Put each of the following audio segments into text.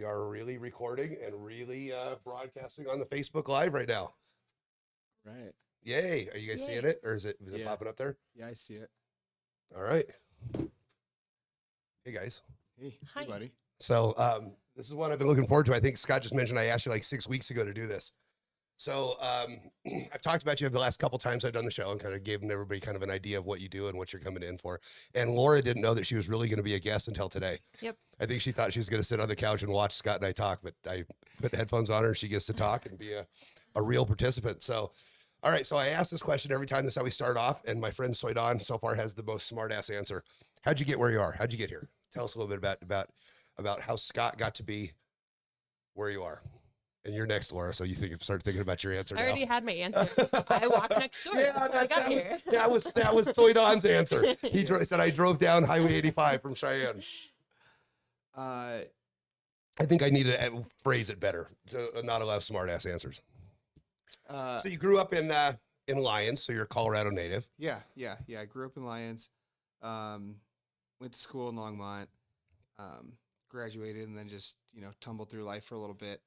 We are really recording and really broadcasting on the Facebook Live right now. Right. Yay. Are you guys seeing it? Or is it popping up there? Yeah, I see it. All right. Hey, guys. Hey, Hi. hey buddy. So this is one I've been looking forward to. I think Scott just mentioned I asked you like 6 weeks ago to do this. So I've talked about you the last couple times I've done the show and kind of given everybody kind of an idea of what you do and what you're coming in for. And Laura didn't know that she was really going to be a guest until today. Yep. I think she thought she was going to sit on the couch and watch Scott and I talk, but I put headphones on her and she gets to talk and be a real participant. So, all right. So I ask this question every time. This is how we start off. And my friend Soydan so far has the most smart ass answer. How'd you get where you are? How'd you get here? Tell us a little bit about how Scott got to be where you are. And you're next, Laura, so you start thinking about your answer now. I already had my answer. I walked next door. Yeah, I got here. That was Soydan's answer. He said I drove down Highway 85 from Cheyenne. I think I need to phrase it better to not allow smart ass answers. So you grew up in Lyons, so you're a Colorado native. Yeah. I grew up in Lyons. Went to school in Longmont. Graduated and then just tumbled through life for a little bit.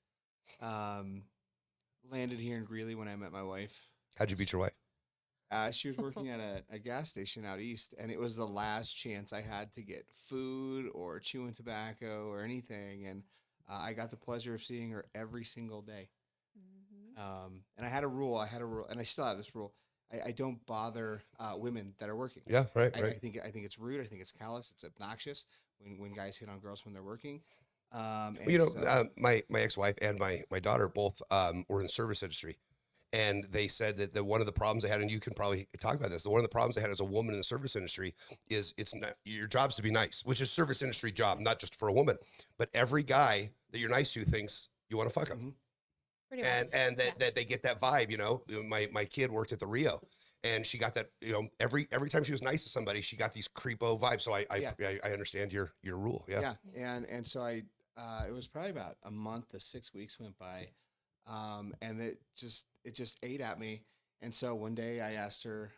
Landed here in Greeley when I met my wife. How'd you beat your wife? She was working at a gas station out east, and it was the last chance I had to get food or chewing tobacco or anything. And I got the pleasure of seeing her every single day. Mm-hmm. And I had a rule, and I still have this rule. I don't bother women that are working. Yeah, right. I think it's rude. I think it's callous. It's obnoxious when guys hit on girls when they're working. My ex-wife and my daughter both were in the service industry, and they said that one of the problems they had, and you can probably talk about this, one of the problems they had as a woman in the service industry is it's not your job's to be nice, which is service industry job, not just for a woman, but every guy that you're nice to thinks you want to fuck him, and that they get that vibe. My kid worked at the Rio. And she got that, every time she was nice to somebody, she got these creepo vibes. So I understand your rule. Yeah. And so it was probably about a month to 6 weeks went by, and it just ate at me. And so one day I asked her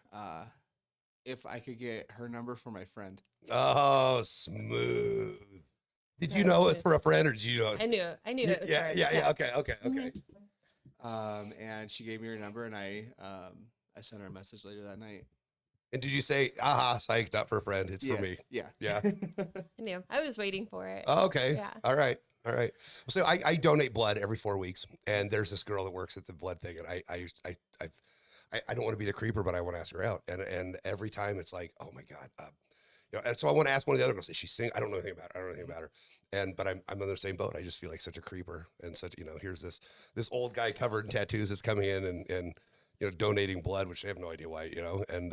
if I could get her number for my friend. Oh, smooth. Did you know it for a friend, or did you know it? I knew it. Was Yeah. Okay. And she gave me her number, and I sent her a message later that night. And did you say, psyched, not for a friend, it's for me? Yeah. I knew. I was waiting for it. Oh, okay. Yeah. All right. So I donate blood every 4 weeks, and there's this girl that works at the blood thing, and I don't want to be the creeper, but I want to ask her out, and every time it's like, oh my God, and so I want to ask one of the other girls, is she sing? I don't know anything about her. But I'm on the same boat. I just feel like such a creeper, and such, here's this old guy covered in tattoos that's coming in and donating blood, which I have no idea why, and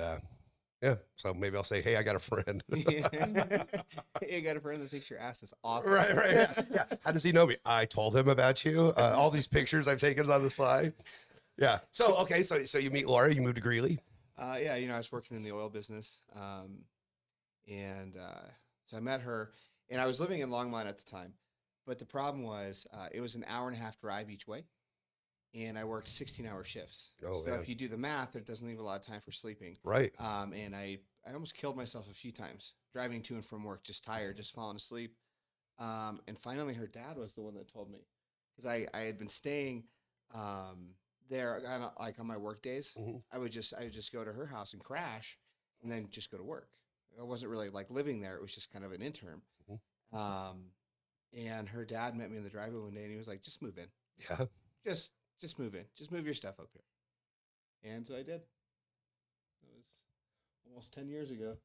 yeah, so maybe I'll say, hey, I got a friend. Hey, I got a friend that thinks your ass is awesome. Right. Yeah. How does he know me? I told him about you. All these pictures I've taken on the slide. Yeah. So, okay. So you meet Laura, you moved to Greeley. Yeah. I was working in the oil business. So I met her, and I was living in Longmont at the time, but the problem was, it was an hour and a half drive each way. And I worked 16-hour shifts. Oh, so man. if you do the math, it doesn't leave a lot of time for sleeping. Right. And I almost killed myself a few times driving to and from work, just tired, just falling asleep. And finally, her dad was the one that told me, because I had been staying there kind of like on my work days. Mm-hmm. I would just go to her house and crash, and then just go to work. I wasn't really like living there. It was just kind of an interim. Mm-hmm. And her dad met me in the driveway one day, and he was like, "Just move in. Yeah. Just move in. Just move your stuff up here." And so I did. It was almost 10 years ago.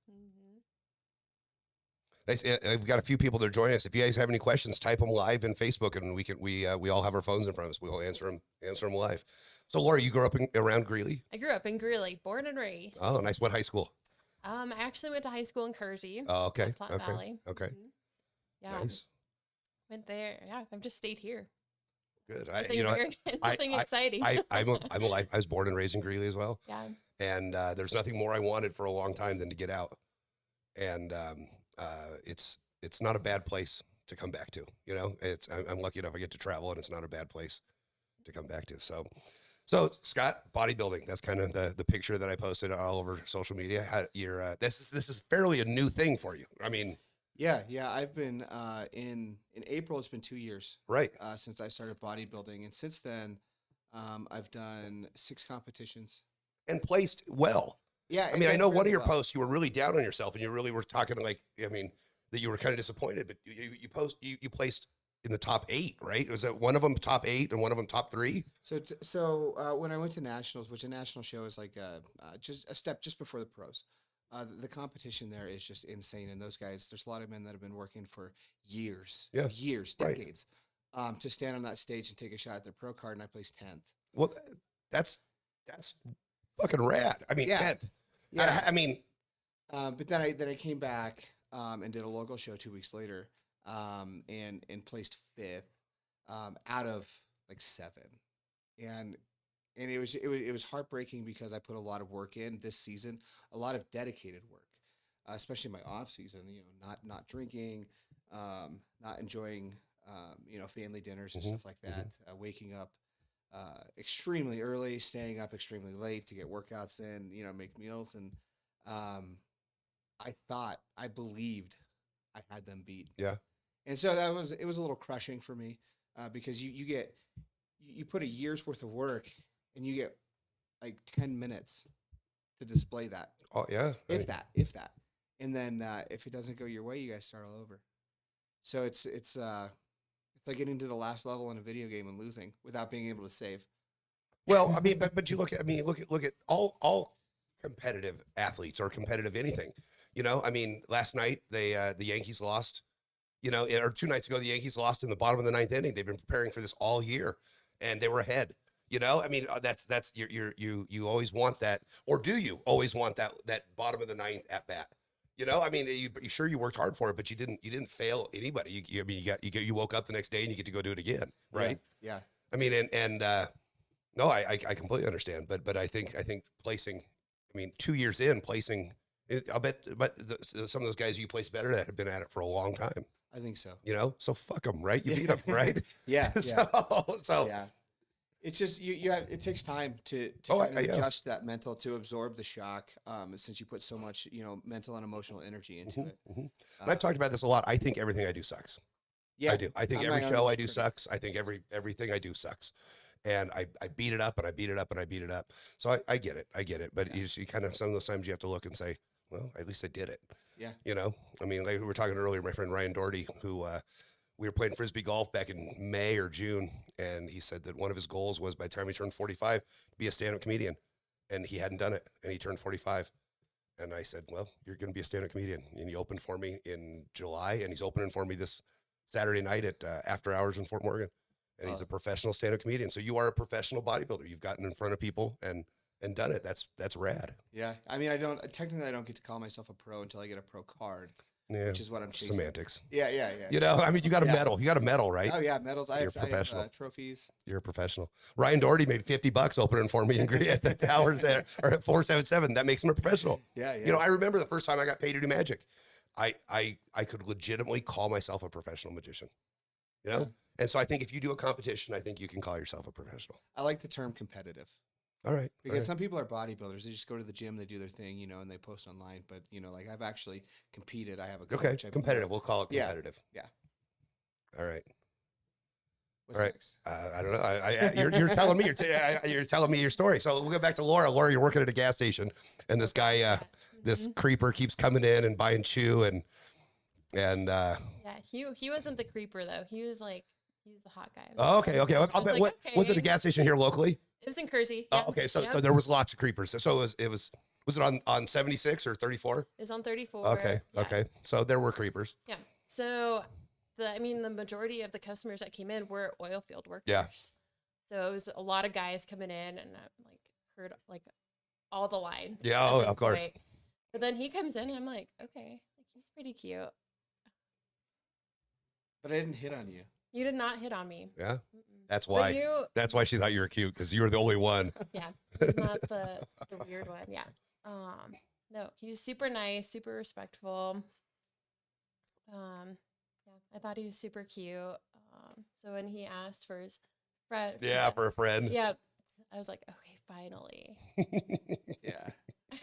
Nice. We've got a few people that are joining us. If you guys have any questions, type them live in Facebook, and we all have our phones in front of us. We'll answer them live. So Laura, you grew up around Greeley? I grew up in Greeley, born and raised. Oh, nice. What high school? I actually went to high school in Kersey. Oh, okay. Platte Valley. Okay. Mhm. Yeah. Nice. Went there. Yeah. I've just stayed here. Good. Nothing exciting. I'm alive. I was born and raised in Greeley as well. Yeah. And there's nothing more I wanted for a long time than to get out. And it's not a bad place to come back to. I'm lucky enough I get to travel, and it's not a bad place to come back to. So Scott, bodybuilding. That's kind of the picture that I posted all over social media. This is fairly a new thing for you. I mean, Yeah. I've been in April. It's been 2 years Right. since I started bodybuilding, and since then, I've done 6 competitions. And placed well. Yeah, I and mean, I done know one really of your well. posts, you were really down on yourself and you really were talking like, I mean, that you were kind of disappointed, but you placed in the top 8, right? Was that one of them top 8 and one of them top 3? So when I went to nationals, which a national show is like just a step just before the pros, the competition there is just insane. And those guys, there's a lot of men that have been working for Yeah. years, Right. decades, to stand on that stage and take a shot at their pro card, and I placed 10th. Well, that's fucking rad. I mean, Yeah. 10th. Yeah, I mean, but then I came back and did a local show 2 weeks later, and placed 5th out of like 7, and it was heartbreaking because I put a lot of work in this season, a lot of dedicated work, especially my off season. You know, not drinking, not enjoying family dinners and stuff like that. Waking up extremely early, staying up extremely late to get workouts in. Make meals, and I believed I had them beat. yeah. And so it was a little crushing for me because you put a year's worth of work and you get like 10 minutes to display that, Oh, yeah. I mean, if that, and then if it doesn't go your way, you guys start all over. So it's like getting to the last level in a video game and losing without being able to save. well, I mean, but you look at all competitive athletes or competitive anything. I mean, last night the Yankees lost. Or 2 nights ago the Yankees lost in the bottom of the 9th inning. They've been preparing for this all year, and they were ahead. I mean, that's you always want that, or do you always want that bottom of the 9th at bat? I mean, you sure you worked hard for it, but you didn't fail anybody. I mean, you woke up the next day and you get to go do it again, right? Yeah. I mean, and no, I completely understand, but I think placing, I mean, 2 years in placing, I'll bet, but some of those guys you place better that have been at it for a long time. I think so. So fuck them, right? You beat them, right? Yeah. So Yeah. It's just it takes time to Oh, kind of yeah. adjust that mental, to absorb the shock, since you put so much mental and emotional energy into it. And I've talked about this a lot. I think everything I do sucks. Yeah, I do. I think I'm every my show own I do critic. sucks. I think everything I do sucks. And I beat it up and I beat it up and I beat it up. So I get it. But you kind of, some of those times you have to look and say, well, at least I did it. Yeah. I mean, like we were talking earlier, my friend Ryan Doherty, who we were playing Frisbee golf back in May or June. And he said that one of his goals was by the time he turned 45, to be a stand-up comedian. And he hadn't done it. And he turned 45. And I said, well, you're going to be a stand-up comedian. And he opened for me in July. And he's opening for me this Saturday night at After Hours in Fort Morgan. And he's a professional stand-up comedian. So you are a professional bodybuilder. You've gotten in front of people and done it. That's rad. Yeah. I mean, I don't get to call myself a pro until I get a pro card, Yeah. which is what I'm chasing. Semantics. Yeah. I mean, you got a Yeah. medal. You got a medal, right? Oh yeah, medals. I You're have professional. trophies. You're a professional. Ryan Doherty made $50 opening for me at the Towers or at 477. That makes him a professional. Yeah, yeah. I remember the first time I got paid to do magic. I could legitimately call myself a professional magician. Yeah. And so I think if you do a competition, I think you can call yourself a professional. I like the term competitive. All right. Because some people are bodybuilders. They just go to the gym, they do their thing, and they post online. But like I've actually competed. I have a coach. Okay. Competitive. We'll call it Yeah. competitive. Yeah. All right. What's All right. next? I don't know. You're telling me you're telling me your story. So we'll go back to Laura. Laura, you're working at a gas station, and this guy, this creeper, keeps coming in and buying chew and Yeah, he wasn't the creeper though. He was the hot guy. Oh, okay. I I'll was bet. like, What was it? A okay. gas station here locally? It was in Kersey. Oh, Yeah. okay. So Yep. there was lots of creepers. So it was it on 76 or 34? It was on 34. Okay. Yeah. Okay. So there were creepers. Yeah. So the majority of the customers that came in were oil field workers. Yeah. So it was a lot of guys coming in, and I heard all the lines. Yeah, at oh, one of course. point. But then he comes in, and I'm like, okay, he's pretty cute. But I didn't hit on you. You did not hit on me. Yeah. Mm-mm. That's But why. That's why she thought you were cute, because you were the only one. Yeah, he's not the weird one. Yeah. No, he was super nice, super respectful. Yeah, I thought he was super cute. So when he asked for his friend, Yeah, for a friend. yeah, I was like, okay, finally. Yeah.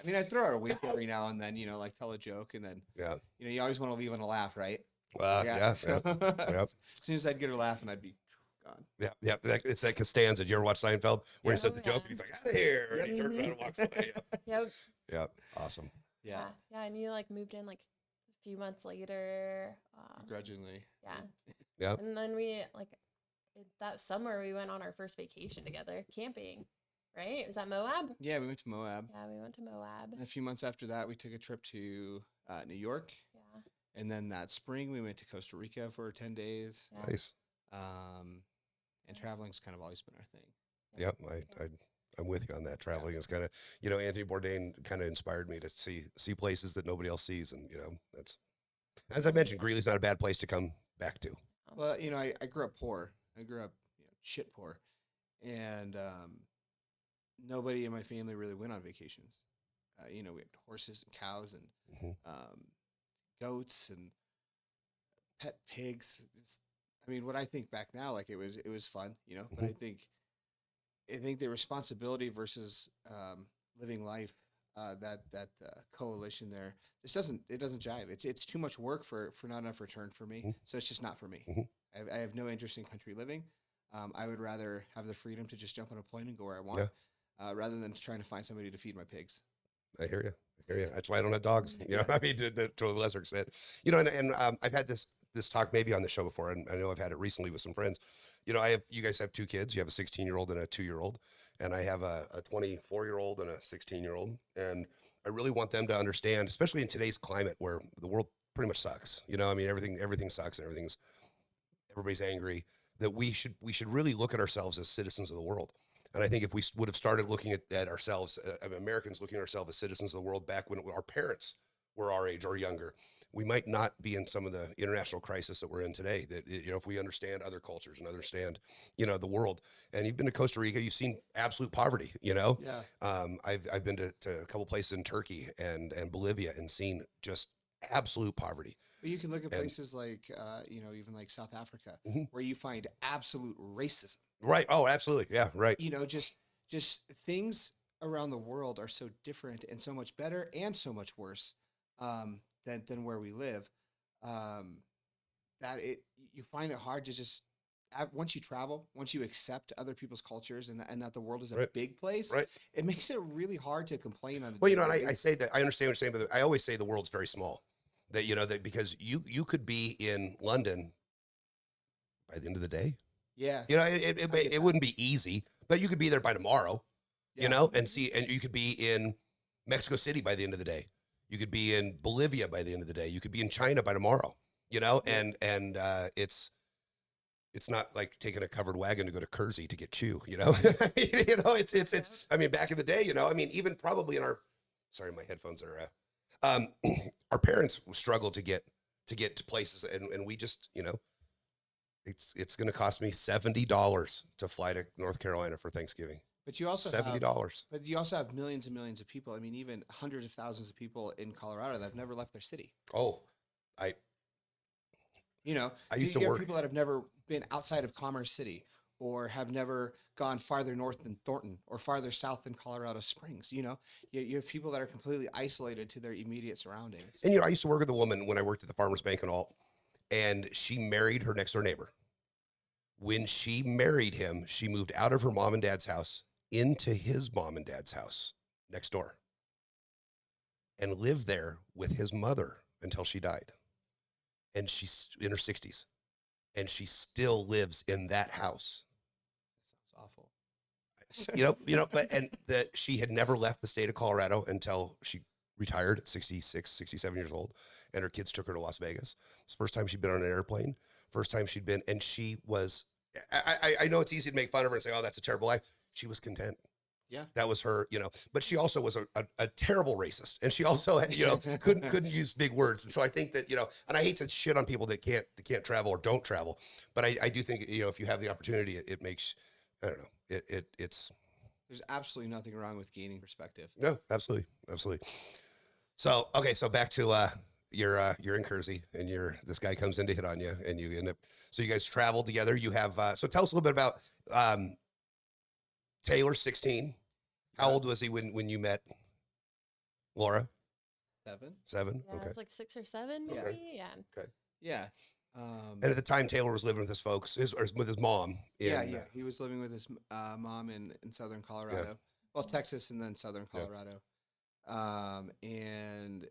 I mean, I throw out a wink every now and then, like tell a joke, and then, Yeah. you always want to leave on a laugh, right? Yeah. So Yeah. as soon as I'd get her laughing, I'd be gone. Yeah. Yeah. It's that Costanza. Did you ever watch Seinfeld where he Yeah. said Oh, the joke yeah. and he's like, out of here. And he turns Mhm. around and walks away. Yep. Yeah. Awesome. Yeah. Yeah. And you like moved in like a few months later. Begrudgingly. Yeah. Yeah. And then we like that summer we went on our first vacation together, camping. Right? Was that Moab? Yeah, we went to Moab. Yeah, we went to Moab. And a few months after that, we took a trip to New York. Yeah. And then that spring, we went to Costa Rica for 10 days. Yeah. Nice. And traveling's kind of always been our thing. Yep. I'm with you on that. Traveling is kind of, Anthony Bourdain kind of inspired me to see places that nobody else sees. And, that's, as I mentioned, Greeley's not a bad place to come back to. Well, I grew up poor. I grew up shit poor. And nobody in my family really went on vacations. We had horses and cows and goats and pet pigs. When I think back now, like it was fun, but I think the responsibility versus living life, that coalition there, it doesn't jive. It's too much work for not enough return for me. So it's just not for me. I have no interest in country living. I would rather have the freedom to just jump on a plane and go where I want, rather than trying to find somebody to feed my pigs. I hear you. That's why I don't have dogs. I mean, to a lesser extent, and I've had this talk maybe on the show before, and I know I've had it recently with some friends. You guys have two kids. You have a 16-year-old and a 2-year-old, and I have a 24-year-old and a 16-year-old. And I really want them to understand, especially in today's climate where the world pretty much sucks. I mean, everything sucks and everybody's angry, that we should really look at ourselves as citizens of the world. And I think if we would have started looking at ourselves, Americans looking at ourselves as citizens of the world back when our parents were our age or younger, we might not be in some of the international crisis that we're in today. That, if we understand other cultures and understand, the world. And you've been to Costa Rica, you've seen absolute poverty, Yeah. I've been to a couple places in Turkey and Bolivia and seen just absolute poverty. But you can look at places like, even like South Africa, where you find absolute racism. Right. Oh, absolutely. Yeah. Right. Just things around the world are so different and so much better and so much worse than where we live. You find it hard to just once you travel, once you accept other people's cultures and that the world is a big place, it makes it really hard to complain on. Well, and I say that I understand what you're saying, but I always say the world's very small. That that because you could be in London by the end of the day. Yeah. It wouldn't be easy, but you could be there by tomorrow, and you could be in Mexico City by the end of the day. You could be in Bolivia by the end of the day. You could be in China by tomorrow, and it's not like taking a covered wagon to go to Kersey to get chew, I mean, back in the day, I mean, even probably in sorry, my headphones are, our parents struggled to get to places, and we just, it's going to cost me $70 to fly to North Carolina for Thanksgiving. But you also $70. But you also have millions and millions of people. I mean, even hundreds of thousands of people in Colorado that have never left their city. Oh, I used to have work. People that have never been outside of Commerce City or have never gone farther north than Thornton or farther south than Colorado Springs. You have people that are completely isolated to their immediate surroundings. And I used to work with a woman when I worked at the Farmers Bank and all, and she married her next door neighbor. When she married him, she moved out of her mom and dad's house into his mom and dad's house next door and lived there with his mother until she died. And she's in her 60s and she still lives in that house. Sounds awful. But she had never left the state of Colorado until she retired at 66, 67 years old. And her kids took her to Las Vegas. It's the first time she'd been on an airplane. First time she'd been, and she was, I know it's easy to make fun of her and say, oh, that's a terrible life. She was content. Yeah. That was her, but she also was a terrible racist. And she also, couldn't use big words. And so I think that, and I hate to shit on people that can't travel or don't travel, but I do think, if you have the opportunity, it makes, I don't know, it's. There's absolutely nothing wrong with gaining perspective. No, absolutely. Absolutely. So, okay. So back to, you're in Kersey and this guy comes in to hit on you and you end up, so you guys traveled together. You have, so tell us a little bit about, Taylor, 16. How old was he when you met? Laura, 7. 7. Yeah, Okay. it's like 6 or 7, Yeah. maybe. Yeah. Okay. Yeah. And at the time, Taylor was living with his folks, or with his mom. Yeah, In, yeah. He was living with his mom in southern Colorado. Well, Texas and then southern Yeah. Colorado. And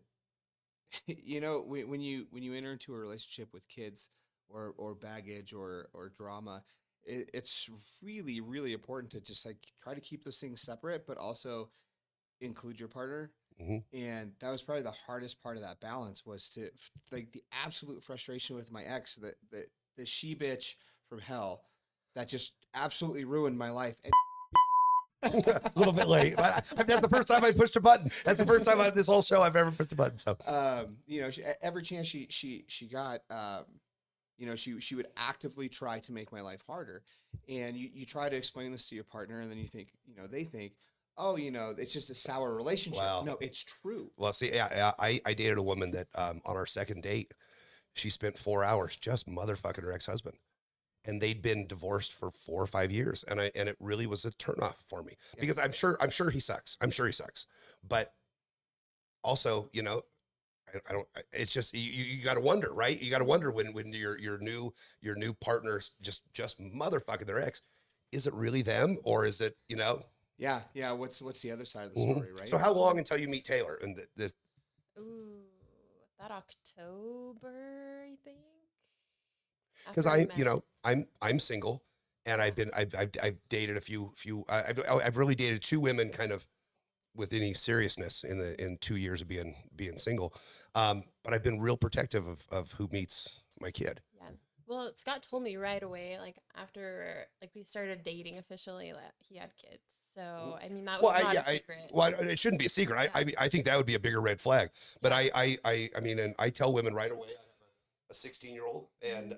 you know, when you enter into a relationship with kids or baggage or drama, it's really really important to just like try to keep those things separate, but also include your partner. Mhm. And that was probably the hardest part of that balance was to like the absolute frustration with my ex that the she bitch from hell that just absolutely ruined my life. And A little bit late, but that's the first time I pushed a button. That's the first time on this whole show I've ever pushed a button. So, you know, every chance she got, you know, she would actively try to make my life harder. And you try to explain this to your partner, and then you think, you know, they think, oh, you know, it's just a sour relationship. Wow. No, it's true. well, see, yeah, I dated a woman that on our second date, she spent 4 hours just motherfucking her ex-husband. And they'd been divorced for 4 or 5 years. And it really was a turnoff for me Yeah. because I'm sure he sucks. I'm sure he sucks. But also, you know, I don't, it's just, you got to wonder, right? You got to wonder when your new partner's just motherfucking their ex, is it really them or is it, you know? Yeah, yeah. What's the other side of the Mhm. story, right? So how long until you meet Taylor and this? Ooh, that October, I think. Because After we you know, met. I'm single, and I've dated a few I've really dated 2 women kind of with any seriousness in 2 years of being single, but I've been real protective of who meets my kid. Yeah. Well, Scott told me right away, like after like we started dating officially, that he had kids. So I mean, that was not a secret. Well, it shouldn't be a secret. I think that would be a bigger red flag. But Yeah. I mean, and I tell women right away. I have a 16-year-old, and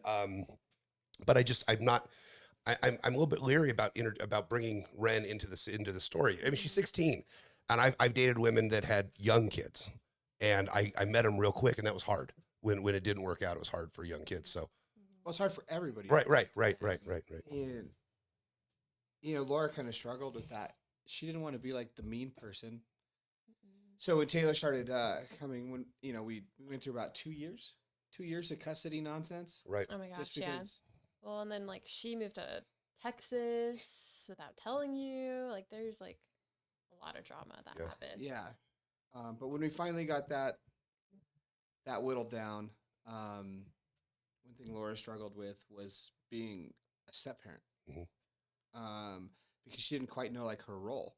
but I'm not. I'm a little bit leery about bringing Ren into the story. I mean, she's 16, and I've dated women that had young kids, and I met them real quick, and that was hard. When it didn't work out, it was hard for young kids. So Well, it's hard for everybody. right. And you know, Laura kind of struggled with that. She didn't want to be like the mean person. So when Taylor started coming, when you know we went through about 2 years of custody nonsense. Right. Oh my gosh, Just yeah. because, Well, and then like she moved to Texas without telling you. Like there's like a lot of drama that Yeah. happened. yeah. But when we finally got that whittled down, one thing Laura struggled with was being a step parent. Mhm. Because she didn't quite know like her role.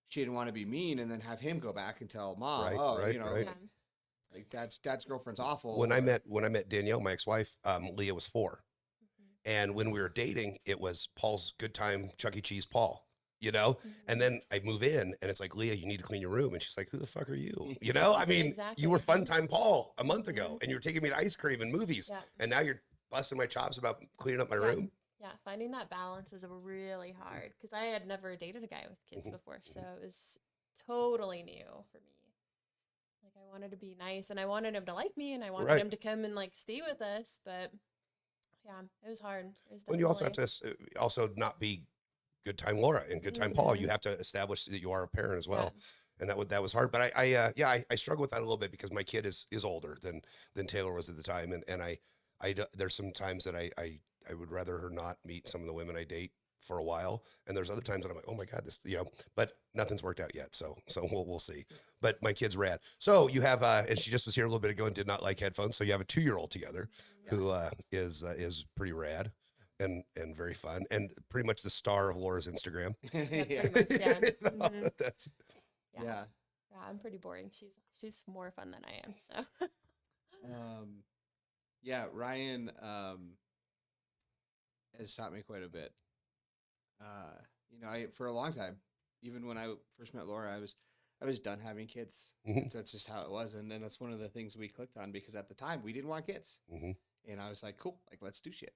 She didn't want to be mean and then have him go back and tell mom, Right, oh, right, you know, right. Yeah. like dad's girlfriend's awful. When I met Danielle, my ex-wife, Leah was 4. Mhm. And when we were dating, it was Paul's good time, Chuck E. Cheese Paul, you know? Mhm. And then I move in and it's like, Leah, you need to clean your room. And she's like, who the fuck are you? You know? I mean, Exactly. you were fun time Paul a month ago Mhm. and you were taking me to ice cream and movies. Yeah. And now you're busting my chops about cleaning up my Yeah. room. Yeah, finding that balance was really hard because I had never dated a guy with kids Mhm. before, so it was totally new for me. Like I wanted to be nice and I wanted him to like me and I wanted Right. him to come and like stay with us, but yeah, it was hard. It was Well, you also have definitely to also not be good time Laura and good time Paul. Mhm. You have to establish that you are a parent as Yeah. well. And that was hard. But I struggle with that a little bit because my kid is older than Taylor was at the time. And there's some times that I would rather her not meet some of the women I date for a while. And there's other times that I'm like, oh my God, this, you know, but nothing's worked out yet. So we'll see. But my kid's rad. So you have, and she just was here a little bit ago and did not like headphones. So you have a 2-year-old together who is pretty rad and very fun and pretty much the star of Laura's Instagram. Yeah, pretty much, yeah. You know, Mhm. that's Yeah. Yeah. Yeah, I'm pretty boring. She's more fun than I am, so Yeah, Ryan has taught me quite a bit. You know, for a long time, even when I first met Laura, I was done having kids. Mhm. That's just how it was, and then that's one of the things we clicked on because at the time we didn't want kids, Mhm. and I was like, cool, like let's do shit.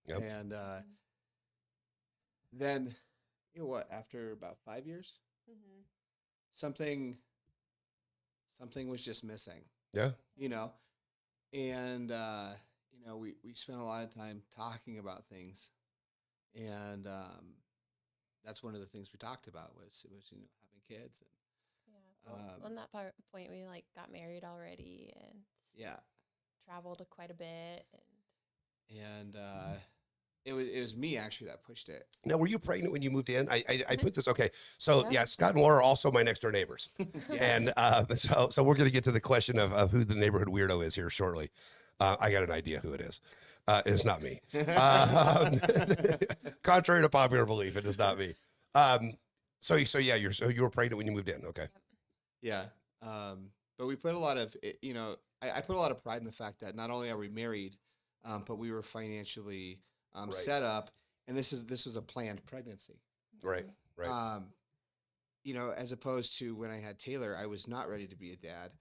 Yep. And then, you know what? After about 5 years, Mhm. something was just missing. Yeah. You know, and you know we spent a lot of time talking about things, and that's one of the things we talked about was you know having kids, and On that point, we like got married already and Yeah. traveled quite a bit. And it was me actually that pushed it. Now, were you pregnant when you moved in? I put this, okay. So Yeah. yeah, Scott and Laura are also my next door neighbors. Yeah. And so we're going to get to the question of who the neighborhood weirdo is here shortly. I got an idea who it is. It's not me. Contrary to popular belief, it is not me. So yeah, you were pregnant when you moved in. Okay. Yeah. But we put a lot of, I put a lot of pride in the fact that not only are we married, but we were financially Right. set up, and this was a planned pregnancy. Right. Right. As opposed to when I had Taylor, I was not ready to be a dad.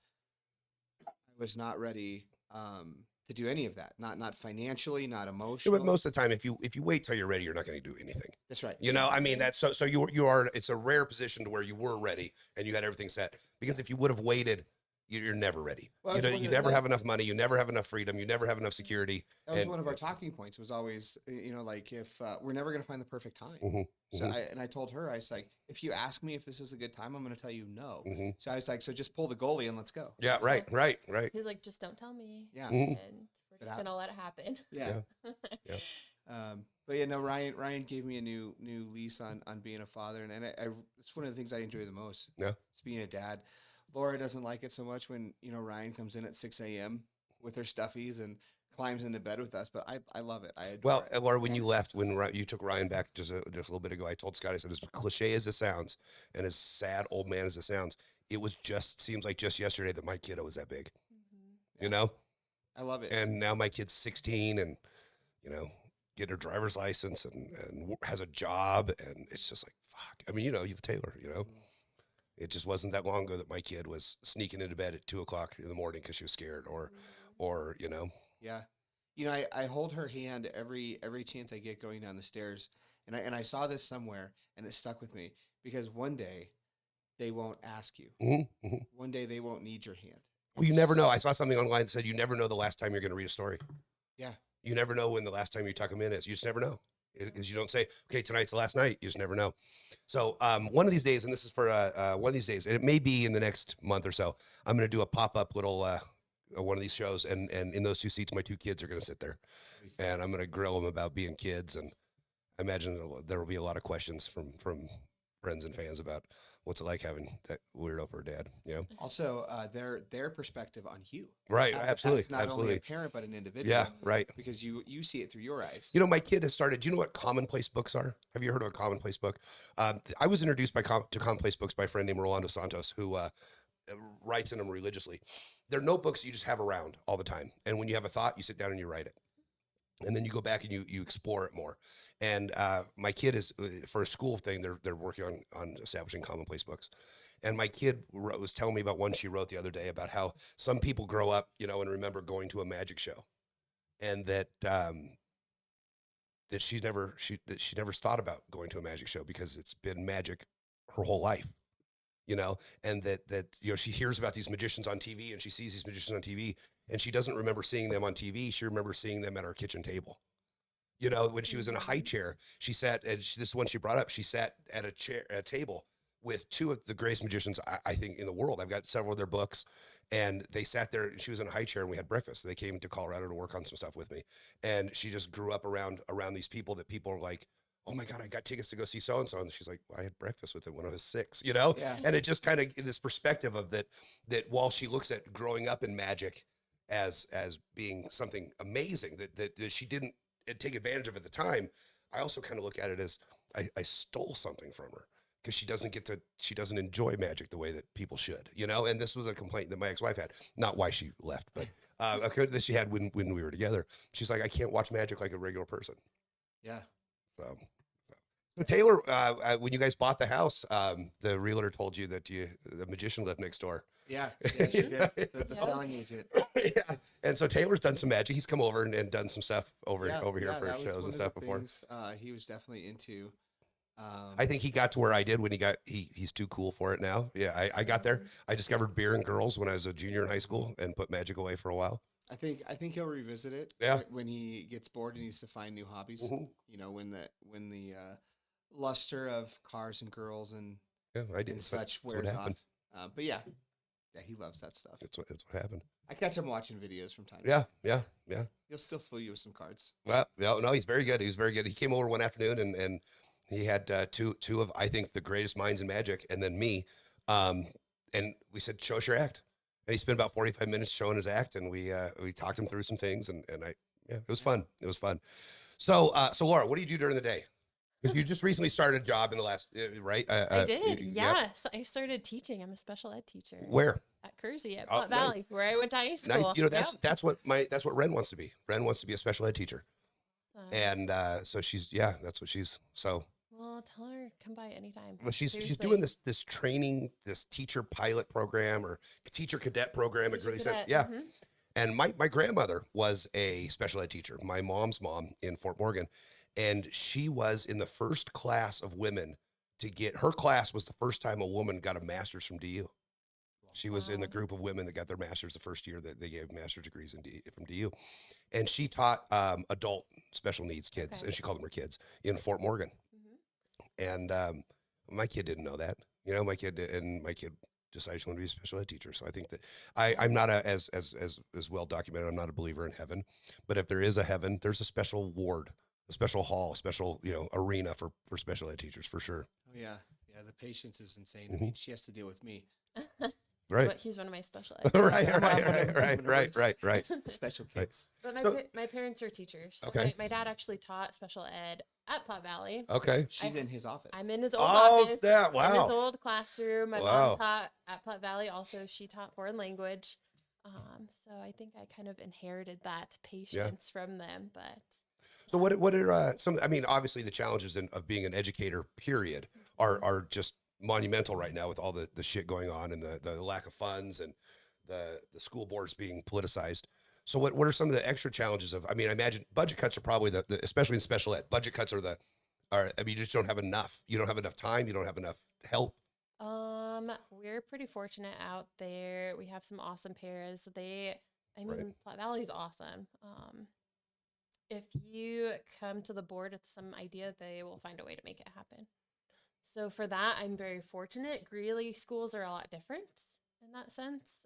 I was not ready to do any of that. Not financially, not Yeah, emotionally. but most of the time, if you wait till you're ready, you're not going to do anything. That's right. You know, I mean, that's so you are. It's a rare position to where you were ready and you had everything set. Because if you would have waited, you're never ready. Well, You never have enough money. You never have enough freedom. You never have enough security. That was and- one of our talking points. Was always, like if we're never going to find the perfect time. Mhm, So mhm. I told her, I was like, if you ask me if this is a good time, I'm going to tell you no. Mhm. So I was like, so just pull the goalie and let's go. Yeah, right. He's like, just don't tell me. Yeah. Mhm. And we're It just gonna let it happen. Yeah. Yeah. But yeah, no, Ryan gave me a new lease on being a father, and it's one of the things I enjoy the most. Yeah. It's being a dad. Laura doesn't like it so much when Ryan comes in at 6 a.m. with her stuffies and climbs into bed with us, but I love it. I adore Well, it. Laura, when you left, you took Ryan back just a little bit ago, I told Scott, I said, as cliche as it sounds, and as sad old man as it sounds, it was seems like just yesterday that my kiddo was that big, you know? I love it. And now my kid's 16 and, getting her driver's license and has a job. And it's just like, fuck. I mean, you have Taylor, it just wasn't that long ago that my kid was sneaking into bed at 2:00 in the morning because she was scared or. Yeah. I hold her hand every chance I get going down the stairs, and I saw this somewhere, and it stuck with me because one day they won't ask you. Mhm, mhm. One day they won't need your hand. Well, you never know. I saw something online that said you never know the last time you're going to read a story. Yeah. You never know when the last time you tuck them in is. You just never know because you don't say, okay, tonight's the last night. You just never know. So one of these days, and this is for one of these days, and it may be in the next month or so, I'm going to do a pop-up little one of these shows. And in those two seats, my two kids are going to sit there. And I'm going to grill them about being kids. And I imagine there will be a lot of questions from friends and fans about what's it like having that weirdo for a dad, Also, their perspective on you. Right, As absolutely, not only absolutely. a parent but an individual. Yeah, right. Because you see it through your eyes. My kid has started. Do you know what commonplace books are? Have you heard of a commonplace book? I was introduced to commonplace books by a friend named Rolando Santos, who writes in them religiously. They're notebooks you just have around all the time. And when you have a thought, you sit down and you write it. And then you go back and you explore it more. And my kid is, for a school thing, they're working on establishing commonplace books. And my kid was telling me about one she wrote the other day about how some people grow up, and remember going to a magic show, and that she never thought about going to a magic show because it's been magic her whole life. And that she hears about these magicians on TV and she sees these magicians on TV and she doesn't remember seeing them on TV. She remembers seeing them at our kitchen table. When she was in a high chair, she sat, and this one she brought up, she sat at a table with two of the greatest magicians, I think, in the world. I've got several of their books, and they sat there, and she was in a high chair, and we had breakfast. They came to Colorado to work on some stuff with me, and she just grew up around these people that people are like, oh my God, I got tickets to go see so-and-so. And she's like, well, I had breakfast with him when I was 6, Yeah. And it just kind of this perspective of that while she looks at growing up in magic as being something amazing that she didn't take advantage of at the time, I also kind of look at it as I stole something from her because she doesn't enjoy magic the way that people should, and this was a complaint that my ex-wife had, not why she left, but that she had when we were together. She's like, I can't watch magic like a regular person. Yeah. So Taylor, when you guys bought the house, the realtor told you that the magician lived next door. Yeah. Yeah, she did. The selling agent. Yeah. And so Taylor's done some magic. He's come over and done some stuff over here that for was shows one and of stuff the before. things, he was definitely into. I think he got to where I did when he's too cool for it now. Yeah, I got there. I discovered beer and girls when I was a junior in high school and put magic away for a while. I think he'll revisit it. Yeah. When he gets bored and needs to find new hobbies. Mhm. When the luster of cars and girls and Yeah, I did. and such That's what wears off. happened. But yeah, he loves that stuff. It's what happened. I catch him watching videos from time to Yeah, time. yeah. He'll still fool you with some cards. Well, no, he's very good. He's very good. He came over one afternoon and he had two of, I think, the greatest minds in magic, and then me. And we said, show us your act. And he spent about 45 minutes showing his act, and we talked him through some things, and it was fun. It was fun. So Laura, what do you do during the day? Because you just recently started a job in the last, right? I did. Yep. Yes. I started teaching. I'm a special ed teacher. Where? At Kersey at Oh, Platte Valley, where I went to high Now, school. that's what Ren wants to be. Ren wants to be a special ed teacher. And so that's what she's. So well, tell her come by anytime. well, she's Seriously. doing this training, this teacher pilot program or teacher cadet program. It Teacher really says, cadet, yeah. mhm. And my grandmother was a special ed teacher. My mom's mom in Fort Morgan, and she was in the first class of women to get. Her class was the first time a woman got a master's from DU. She was in the Wow. group of women that got their master's the first year that they gave master's degrees from DU. And she taught adult special needs kids, Okay. and she called them her kids in Fort Morgan. Mhm. And my kid didn't know that. My kid decided she wanted to be a special ed teacher. So I think that I'm not as well documented. I'm not a believer in heaven, but if there is a heaven, there's a special ward, a special hall, a special arena for special ed teachers for sure. Oh yeah. The patience is insane. Mm-hmm. I mean, she has to deal with me. Right. But he's one of my special ed. right. Special kids. But So- my parents are teachers. So Okay. My dad actually taught special ed at Platte Valley. Okay. She's in his office. I'm in his old Oh, office. that In wow. his old classroom. My Wow. mom taught at Platte Valley. Also, she taught foreign language. So I think I kind of inherited that patience from them. But So what are some? I mean, obviously the challenges of being an educator, period, are just monumental right now with all the shit going on and the lack of funds and the school boards being politicized. So what are some of the extra challenges of? I mean, I imagine budget cuts are probably the especially in special ed. Budget cuts are I mean, you just don't have enough. You don't have enough time. You don't have enough help. we're pretty fortunate out there. We have some awesome pairs. I mean, Right. Platte Valley is awesome. If you come to the board with some idea, they will find a way to make it happen. So for that, I'm very fortunate. Greeley schools are a lot different in that sense.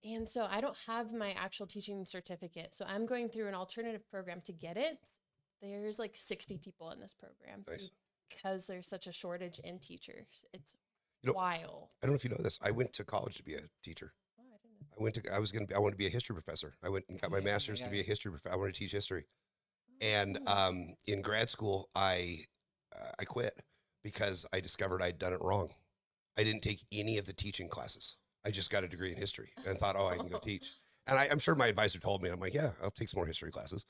And so I don't have my actual teaching certificate. So I'm going through an alternative program to get it. There's like 60 people in this program Nice. because there's such a shortage in teachers. It's You know, wild. I don't know if you know this. I went to college to be a teacher. Oh, I didn't know. I wanted to be a history professor. I went and got my Yeah, master's to yeah. be a history professor. I wanted to teach history. And Oh. in grad school, I quit because I discovered I'd done it wrong. I didn't take any of the teaching classes. I just got a degree in history and thought, oh, I can go teach. And I'm sure my advisor told me, and I'm like, yeah, I'll take some more history classes.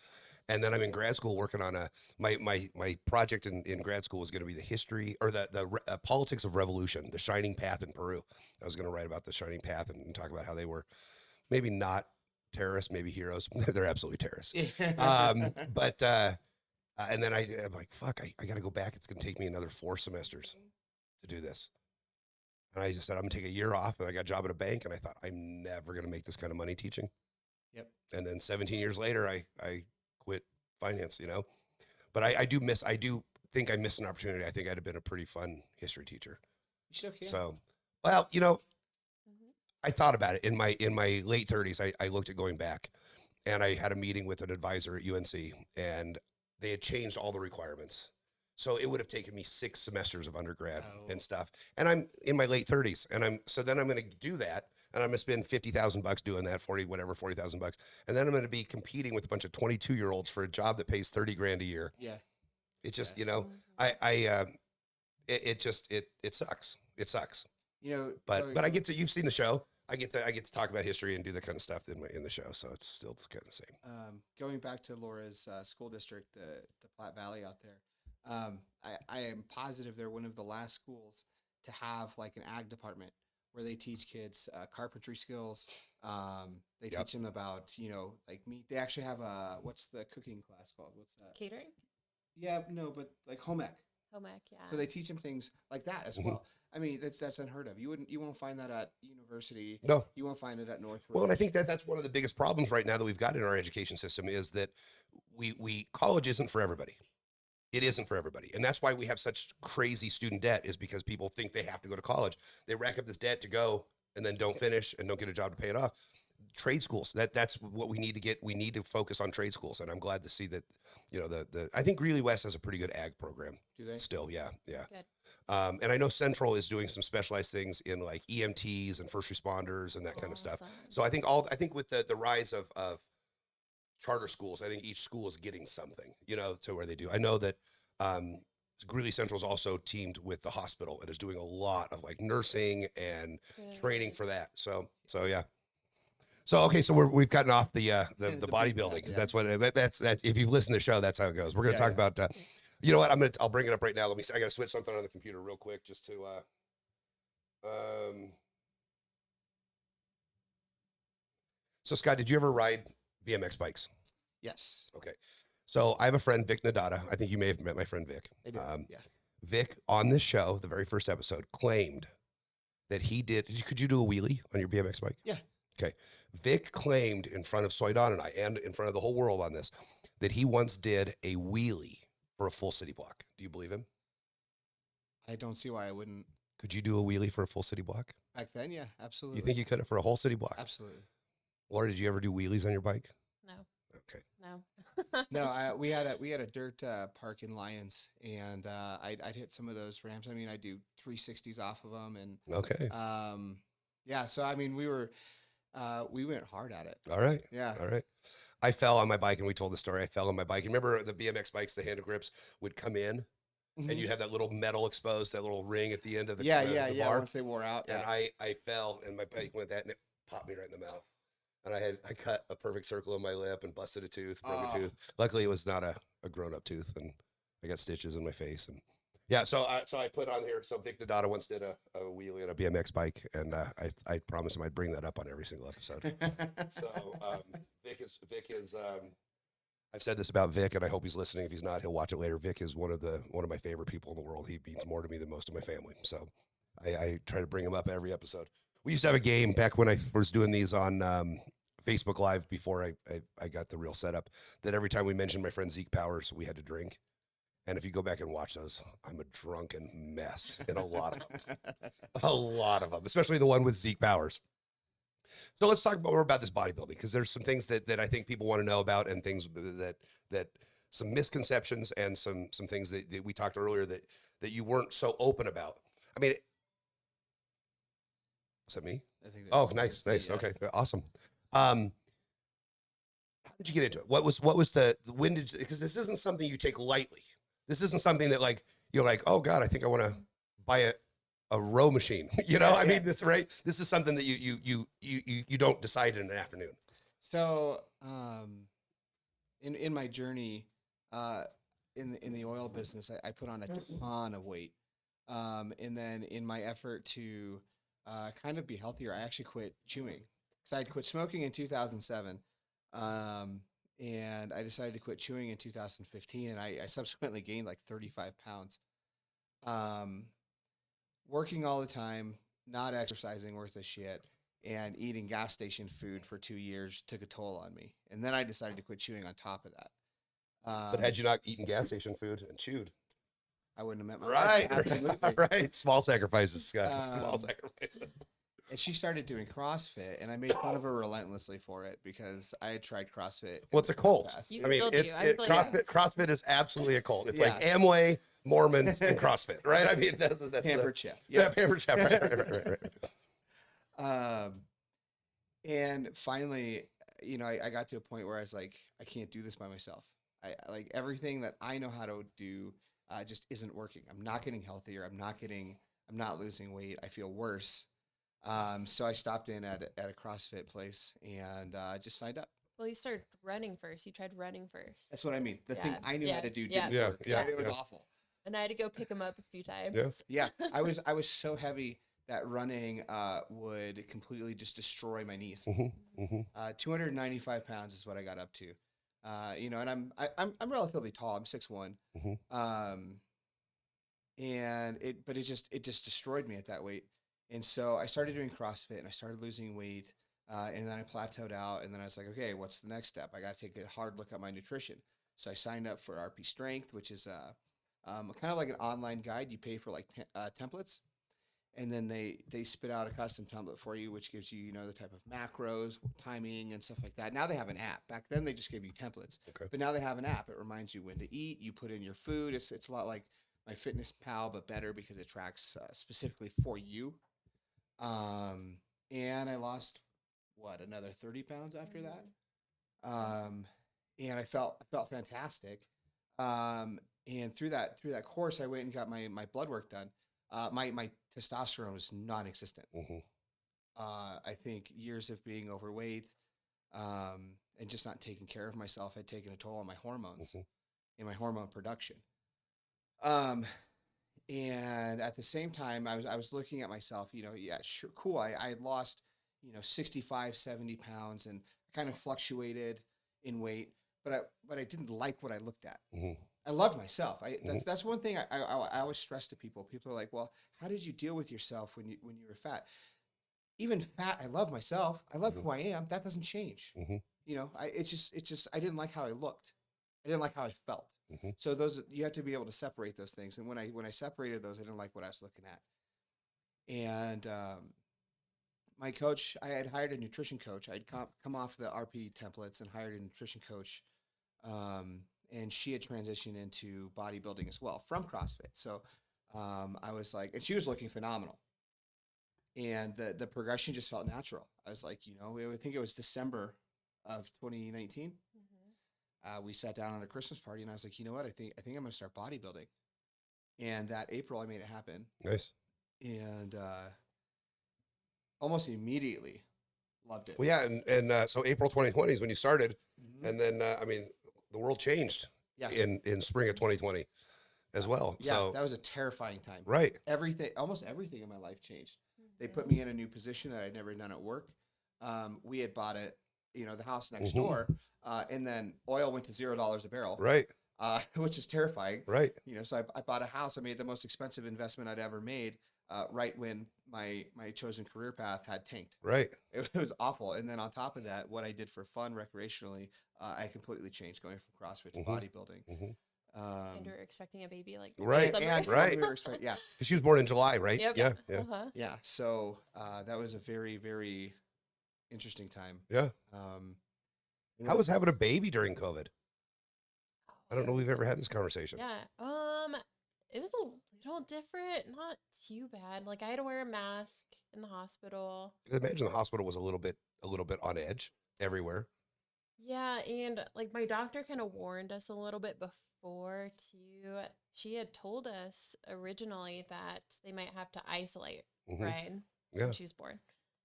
And then I'm in grad school working on my project in grad school was going to be the history or the politics of revolution, the shining path in Peru. I was going to write about the shining path and talk about how they were maybe not terrorists, maybe heroes. They're absolutely terrorists. And then I'm like, fuck, I got to go back. It's going to take me another 4 semesters to do this. And I just said, I'm going to take a year off. And I got a job at a bank. And I thought, I'm never going to make this kind of money teaching. Yep. And then 17 years later, I quit finance, But I do think I missed an opportunity. I think I'd have been a pretty fun history teacher. You still can. So, well, Mhm. I thought about it in my late 30s. I looked at going back, and I had a meeting with an advisor at UNC, and they had changed all the requirements. So it would have taken me 6 semesters of undergrad Oh. and stuff. And I'm in my late 30s, and then I'm going to do that, and I'm going to spend $50,000 doing that, $40,000, and then I'm going to be competing with a bunch of 22-year-olds for a job that pays 30 grand a year. Yeah. It just, Mhm. it sucks. It sucks. Going- But you've seen the show. I get to talk about history and do the kind of stuff in the show. So it's still kind of the same. Going back to Laura's school district, the Platte Valley out there, I am positive they're one of the last schools to have like an ag department where they teach kids carpentry skills. They Yep. teach them about like meat. They actually have what's the cooking class called? What's that? Catering, Yeah, no, but like home ec. home ec, yeah. So they teach them things like that as Mhm. well. I mean, that's unheard of. You won't find that at university. No. You won't find it at Northridge. Well, and I think that's one of the biggest problems right now that we've got in our education system is that we college isn't for everybody. it isn't for everybody. And that's why we have such crazy student debt, is because people think they have to go to college. They rack up this debt to go and then don't finish and don't get a job to pay it off. Trade schools, that's what we need to get. We need to focus on trade schools. And I'm glad to see that, I think Greeley West has a pretty good ag program. Do they? Still, yeah. Good. And I know Central is doing some specialized things in like EMTs and first responders and that kind of stuff. Awesome. So I think with the rise of charter schools, I think each school is getting something, to where they do. I know that Greeley Central is also teamed with the hospital and is doing a lot of like nursing and training for that. So yeah. So okay, so we've gotten off the bodybuilding, because that's what that's if you've listened to the show, that's how it goes. We're gonna talk about. You know what? I'll bring it up right now. Let me see. I gotta switch something on the computer real quick just to. So Scott, did you ever ride BMX bikes? Yes. Okay. So I have a friend, Vic Nadata. I think you may have met my friend Vic. I do. Yeah. Vic on this show, the very first episode, claimed that he did. Could you do a wheelie on your BMX bike? Yeah. Okay. Vic claimed in front of Soydon and I, and in front of the whole world on this, that he once did a wheelie for a full city block. Do you believe him? I don't see why I wouldn't. Could you do a wheelie for a full city block? Back then, yeah, absolutely. You think you could have for a whole city block? Absolutely. Laura, did you ever do wheelies on your bike? No. Okay. No. No, we had a dirt park in Lyons, and I'd hit some of those ramps. I mean, I do 360s off of them, and Okay. yeah. So I mean, we went hard at it. All right. Yeah. All right. I fell on my bike, and we told the story. I fell on my bike. Remember the BMX bikes, the handle grips would come in, and you'd have that little metal exposed, that little ring at the end of the yeah. bar. Once they wore out, And yeah. I fell, and my bike went that, and it popped me right in the mouth. And I cut a perfect circle in my lip and busted a tooth, broke a tooth. Luckily, it was not a grown-up tooth, and I got stitches in my face. And yeah, so I put on here. So Vic Nadata once did a wheelie on a BMX bike, and I promised him I'd bring that up on every single episode. So Vic is I've said this about Vic, and I hope he's listening. If he's not, he'll watch it later. Vic is one of my favorite people in the world. He means more to me than most of my family. So I try to bring him up every episode. We used to have a game back when I was doing these on Facebook Live before I got the real setup, that every time we mentioned my friend Zeke Powers, we had to drink. And if you go back and watch those, I'm a drunken mess in a lot of them. A lot of them, especially the one with Zeke Powers. So let's talk more about this bodybuilding, because there's some things that I think people want to know about, and things that some misconceptions and some things that we talked earlier that you weren't so open about. I mean, is that me? I think Oh, nice. yeah. Okay, awesome. How did you get into it? What was when did, because this isn't something you take lightly. This isn't something that like you're like, oh God, I think I want to buy a row machine. I mean, this right. This is something that you don't decide in an afternoon. So, in my journey, in the oil business, I put on a ton of weight, and then in my effort to kind of be healthier, I actually quit chewing, because I had quit smoking in 2007, and I decided to quit chewing in 2015, and I subsequently gained like 35 pounds. Working all the time, not exercising worth a shit, and eating gas station food for 2 years took a toll on me. And then I decided to quit chewing on top of that. But had you not eaten gas station food and chewed, I wouldn't have met my right? wife. Absolutely. Right. Small sacrifices, Scott. Small sacrifices. And she started doing CrossFit, and I made fun of her relentlessly for it, because I had tried CrossFit. Well, it's a cult. You I mean, still do. CrossFit is absolutely a cult. It's Yeah. like Amway, Mormons, and CrossFit, right? I mean, that's Pampered chef. Yeah, pampered chef. Right. And finally, I got to a point where I was like, I can't do this by myself. I like everything that I know how to do just isn't working. I'm not getting healthier. I'm not losing weight. I feel worse. So I stopped in at a CrossFit place and just signed up. Well, you started running first. You tried running first. That's what I mean. The thing I knew how to do Yeah. didn't work. Yeah. It was awful. And I had to go pick him up a few times. Yeah. Yeah, I was so heavy that running would completely just destroy my knees. 295 pounds is what I got up to. And I'm relatively tall. I'm 6'1". But it just destroyed me at that weight. And so I started doing CrossFit, and I started losing weight. And then I plateaued out, and then I was like, okay, what's the next step? I got to take a hard look at my nutrition. So I signed up for RP Strength, which is kind of like an online guide. You pay for like templates, and then they spit out a custom template for you, which gives you the type of macros, timing, and stuff like that. Now they have an app. Back then they just gave you templates, Okay. but now they have an app. It reminds you when to eat. You put in your food. It's a lot like my Fitness Pal, but better because it tracks specifically for you. And I lost another 30 pounds after that. And I felt fantastic. And through that course, I went and got my blood work done. My testosterone was non-existent. I think years of being overweight, and just not taking care of myself had taken a toll on my hormones and my hormone production. And at the same time, I was looking at myself, yeah, sure, cool. I had lost, 65, 70 pounds, and kind of fluctuated in weight, but I didn't like what I looked at. I loved myself. That's one thing I always stress to people. People are like, well, how did you deal with yourself when you were fat? Even fat, I love myself. I love who I am. That doesn't change. It's just I didn't like how I looked. I didn't like how I felt. So you have to be able to separate those things. And when I separated those, I didn't like what I was looking at. And my coach, I had hired a nutrition coach. I'd come off the RP templates and hired a nutrition coach. And she had transitioned into bodybuilding as well from CrossFit. So I was like, and she was looking phenomenal. And the progression just felt natural. I was like, I think it was December of 2019. We sat down on a Christmas party, and I was like, you know what? I think I'm going to start bodybuilding. And that April, I made it happen. Nice. And almost immediately loved it. Well, yeah, and so April 2020 is when you started, and then the world changed in spring of 2020 as well. Yeah, so that was a terrifying time. Right. Almost everything in my life changed. They put me in a new position that I'd never done at work. We had bought it, the house next door, and then oil went to $0 a barrel. Right. Which is terrifying. Right. So I bought a house. I made the most expensive investment I'd ever made, right when my chosen career path had tanked. Right. It was awful. And then on top of that, what I did for fun recreationally, I completely changed, going from CrossFit to bodybuilding. And you're expecting a baby like Right. December. We were yeah. Because she was born in July, right? Yep. Yeah. Yeah. So that was a very, very interesting time. Yeah. How was having a baby during COVID? I don't know. We've ever had this conversation. Yeah. It was a little different, not too bad. Like I had to wear a mask in the hospital. I imagine the hospital was a little bit on edge everywhere. Yeah, and like my doctor kind of warned us a little bit before too. She had told us originally that they might have to isolate Ryan when she was born.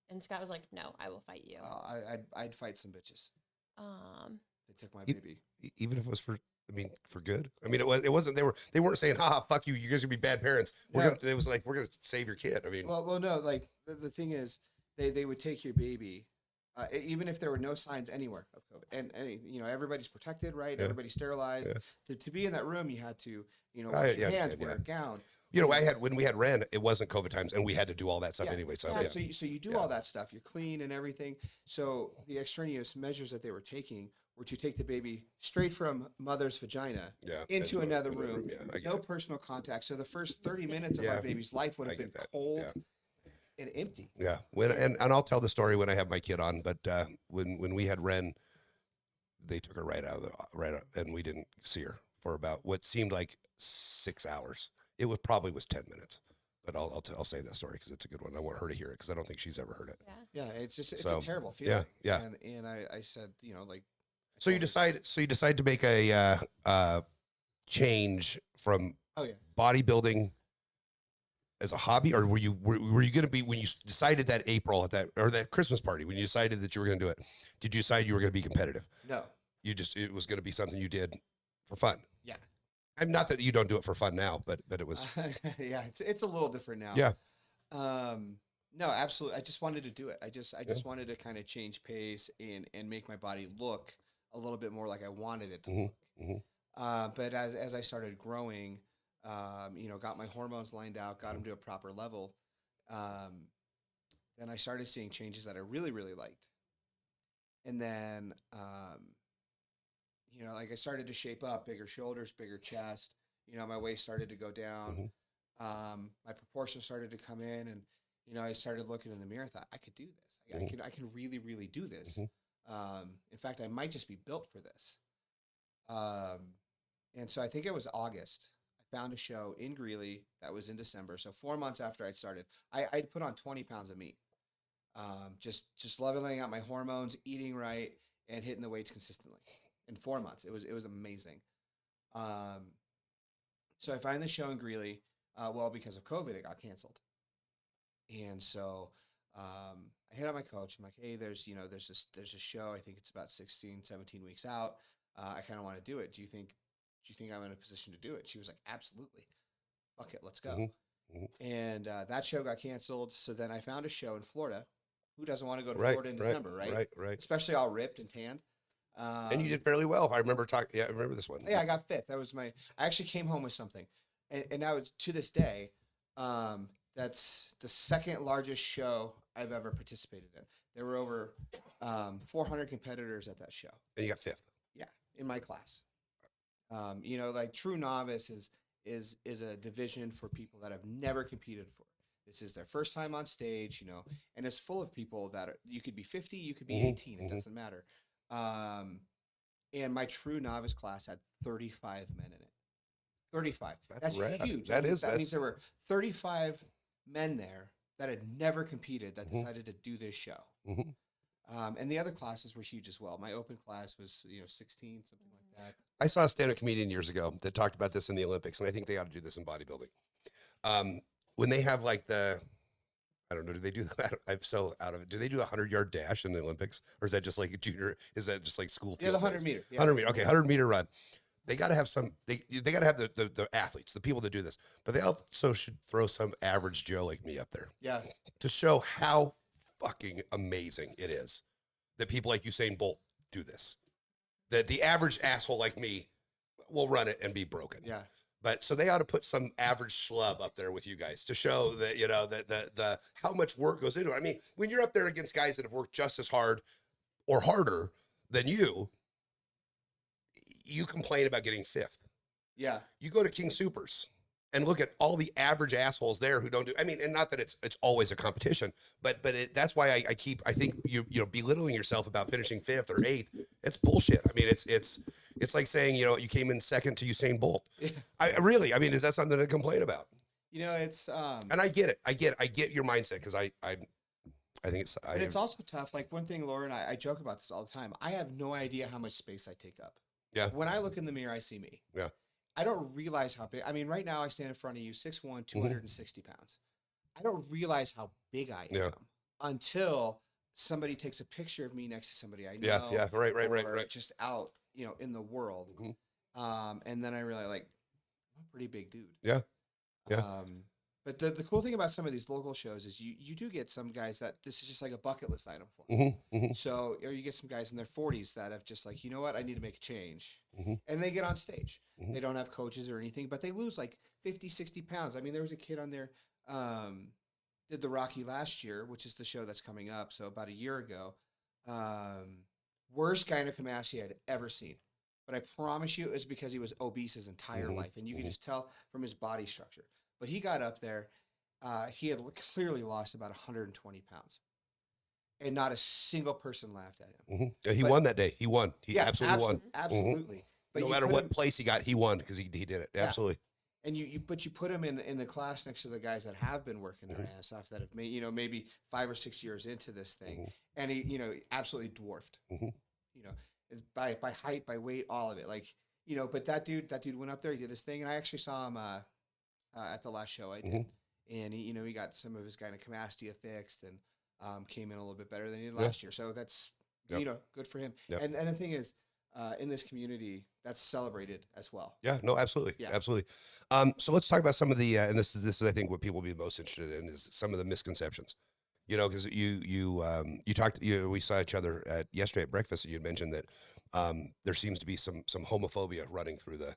And Scott was like, "No, I will fight you." I'd fight some bitches. They took my You- baby. Even if it was for good. It wasn't. They weren't saying, "Ha, fuck you. You guys are gonna be bad parents." It was like, we're gonna save your kid. Well, no. Like the thing is, they would take your baby, even if there were no signs anywhere of COVID, and everybody's protected, right? Yeah. Everybody's sterilized. Yeah. To be in that room, you had to wash your hands, wear a gown. When we had Ren, it wasn't COVID times, and we had to do all that stuff anyway. So So you do all that stuff. You're clean and everything. So the extraneous measures that they were taking were to take the baby straight from mother's vagina into another room. No personal contact. So the first 30 minutes of our baby's life would have been cold and empty. Yeah. And I'll tell the story when I have my kid on. But when we had Ren, they took her right out, and we didn't see her for about what seemed like 6 hours. It probably was 10 minutes. But I'll say that story because it's a good one. I want her to hear it because I don't think she's ever heard it. Yeah, it's a terrible feeling. Yeah. And I said, So you decide to make a change from bodybuilding as a hobby, or were you going to be, when you decided that April at that Christmas party, when you decided that you were going to do it, did you decide you were going to be competitive? No. It was going to be something you did for fun. Yeah. I'm not that you don't do it for fun now, but it was. Yeah, it's a little different now. Yeah. No, absolutely. I just wanted to do it. I just wanted to kind of change pace and make my body look a little bit more like I wanted it to look. But as I started growing, got my hormones lined out, got them to a proper level, then I started seeing changes that I really, really liked. And then, you know, like I started to shape up, bigger shoulders, bigger chest. You know, my waist started to go down. My proportions started to come in, and you know, I started looking in the mirror. I thought I could do this. I can really, really do this. In fact, I might just be built for this. Um, and so I think it was August. I found a show in Greeley that was in December. So 4 months after I'd started, I'd put on 20 pounds of meat. Just leveling out my hormones, eating right, and hitting the weights consistently. In 4 months, it was amazing. Um, so I find the show in Greeley. Well, because of COVID, it got canceled. And so I hit on my coach. I'm like, hey, there's a show. I think it's about 16, 17 weeks out. I kind of want to do it. Do you think I'm in a position to do it? She was like, absolutely. Fuck it, let's go. And that show got canceled. So then I found a show in Florida. Who doesn't want to go to Florida in December, right? Right. Especially all ripped and tanned. And you did fairly well. I remember talking. Yeah, I remember this one. Yeah, I got fifth. That was I actually came home with something. And now it's to this day, that's the second largest show I've ever participated in. There were over 400 competitors at that show. And you got fifth. Yeah, in my class. You know, like true novice is a division for people that have never competed before. This is their first time on stage, you know, and it's full of people that you could be 50, you could be 18, it doesn't matter. And my true novice class had 35 men in it. 35. That's huge. That means there were 35 men there that had never competed that decided to do this show. And the other classes were huge as well. My open class was, 16, something like that. I saw a stand-up comedian years ago that talked about this in the Olympics, and I think they ought to do this in bodybuilding. When they have like I don't know, do they do that? I'm so out of it. Do they do a 100-yard dash in the Olympics, or is that just like a junior? Is that just like school? Yeah, the 100 meter. Yeah. 100 meter. Okay, 100-meter run. They got to have some. They got to have the athletes, the people that do this, but they also should throw some average Joe like me up there. Yeah. To show how fucking amazing it is that people like Usain Bolt do this. That the average asshole like me will run it and be broken. Yeah. But so they ought to put some average schlub up there with you guys to show that, that the how much work goes into it. I mean, when you're up there against guys that have worked just as hard or harder than you complain about getting fifth. Yeah. You go to King Supers and look at all the average assholes there who don't do, I mean, and not that it's always a competition, but that's why I think you belittling yourself about finishing fifth or eighth. It's bullshit. I mean, it's like saying, you came in second to Usain Bolt. Yeah. I mean, is that something to complain about? It's, and I get it. I get your mindset. Cause I think it's, it's also tough. Like one thing, Laura and I joke about this all the time. I have no idea how much space I take up. Yeah. When I look in the mirror, I see me. Yeah. I don't realize how big. I mean, right now I stand in front of you, 6'1", 260 pounds. I don't realize how big I am until somebody takes a picture of me next to somebody I know. Yeah. Right. Just out, in the world. And then I realize, like, I'm a pretty big dude. Yeah. But the cool thing about some of these local shows is you do get some guys that this is just like a bucket list item for. So, or you get some guys in their 40s that have just like, you know what, I need to make a change. And they get on stage. They don't have coaches or anything, but they lose like 50, 60 pounds. I mean, there was a kid on there, did the Rocky last year, which is the show that's coming up. So about a year ago, worst gynecomastia I'd ever seen. But I promise you it was because he was obese his entire life. And you can just tell from his body structure. But he got up there. He had clearly lost about 120 pounds. And not a single person laughed at him. He won that day. He won. He absolutely won. Absolutely. But no matter what place he got, he won because he did it. Yeah. Absolutely. And you put him in the class next to the guys that have been working their ass off, that have made, maybe 5 or 6 years into this thing. And he, absolutely dwarfed. By height, by weight, all of it. Like, but that dude went up there, he did his thing, and I actually saw him at the last show I did. And he got some of his gynecomastia fixed and came in a little bit better than he did last year. So that's good for him. And the thing is, in this community, that's celebrated as well. Yeah, no, absolutely. Yeah. Absolutely. So let's talk about some of the and this is I think what people will be most interested in is some of the misconceptions. Because you talked, we saw each other yesterday at breakfast, and you had mentioned that there seems to be some homophobia running through the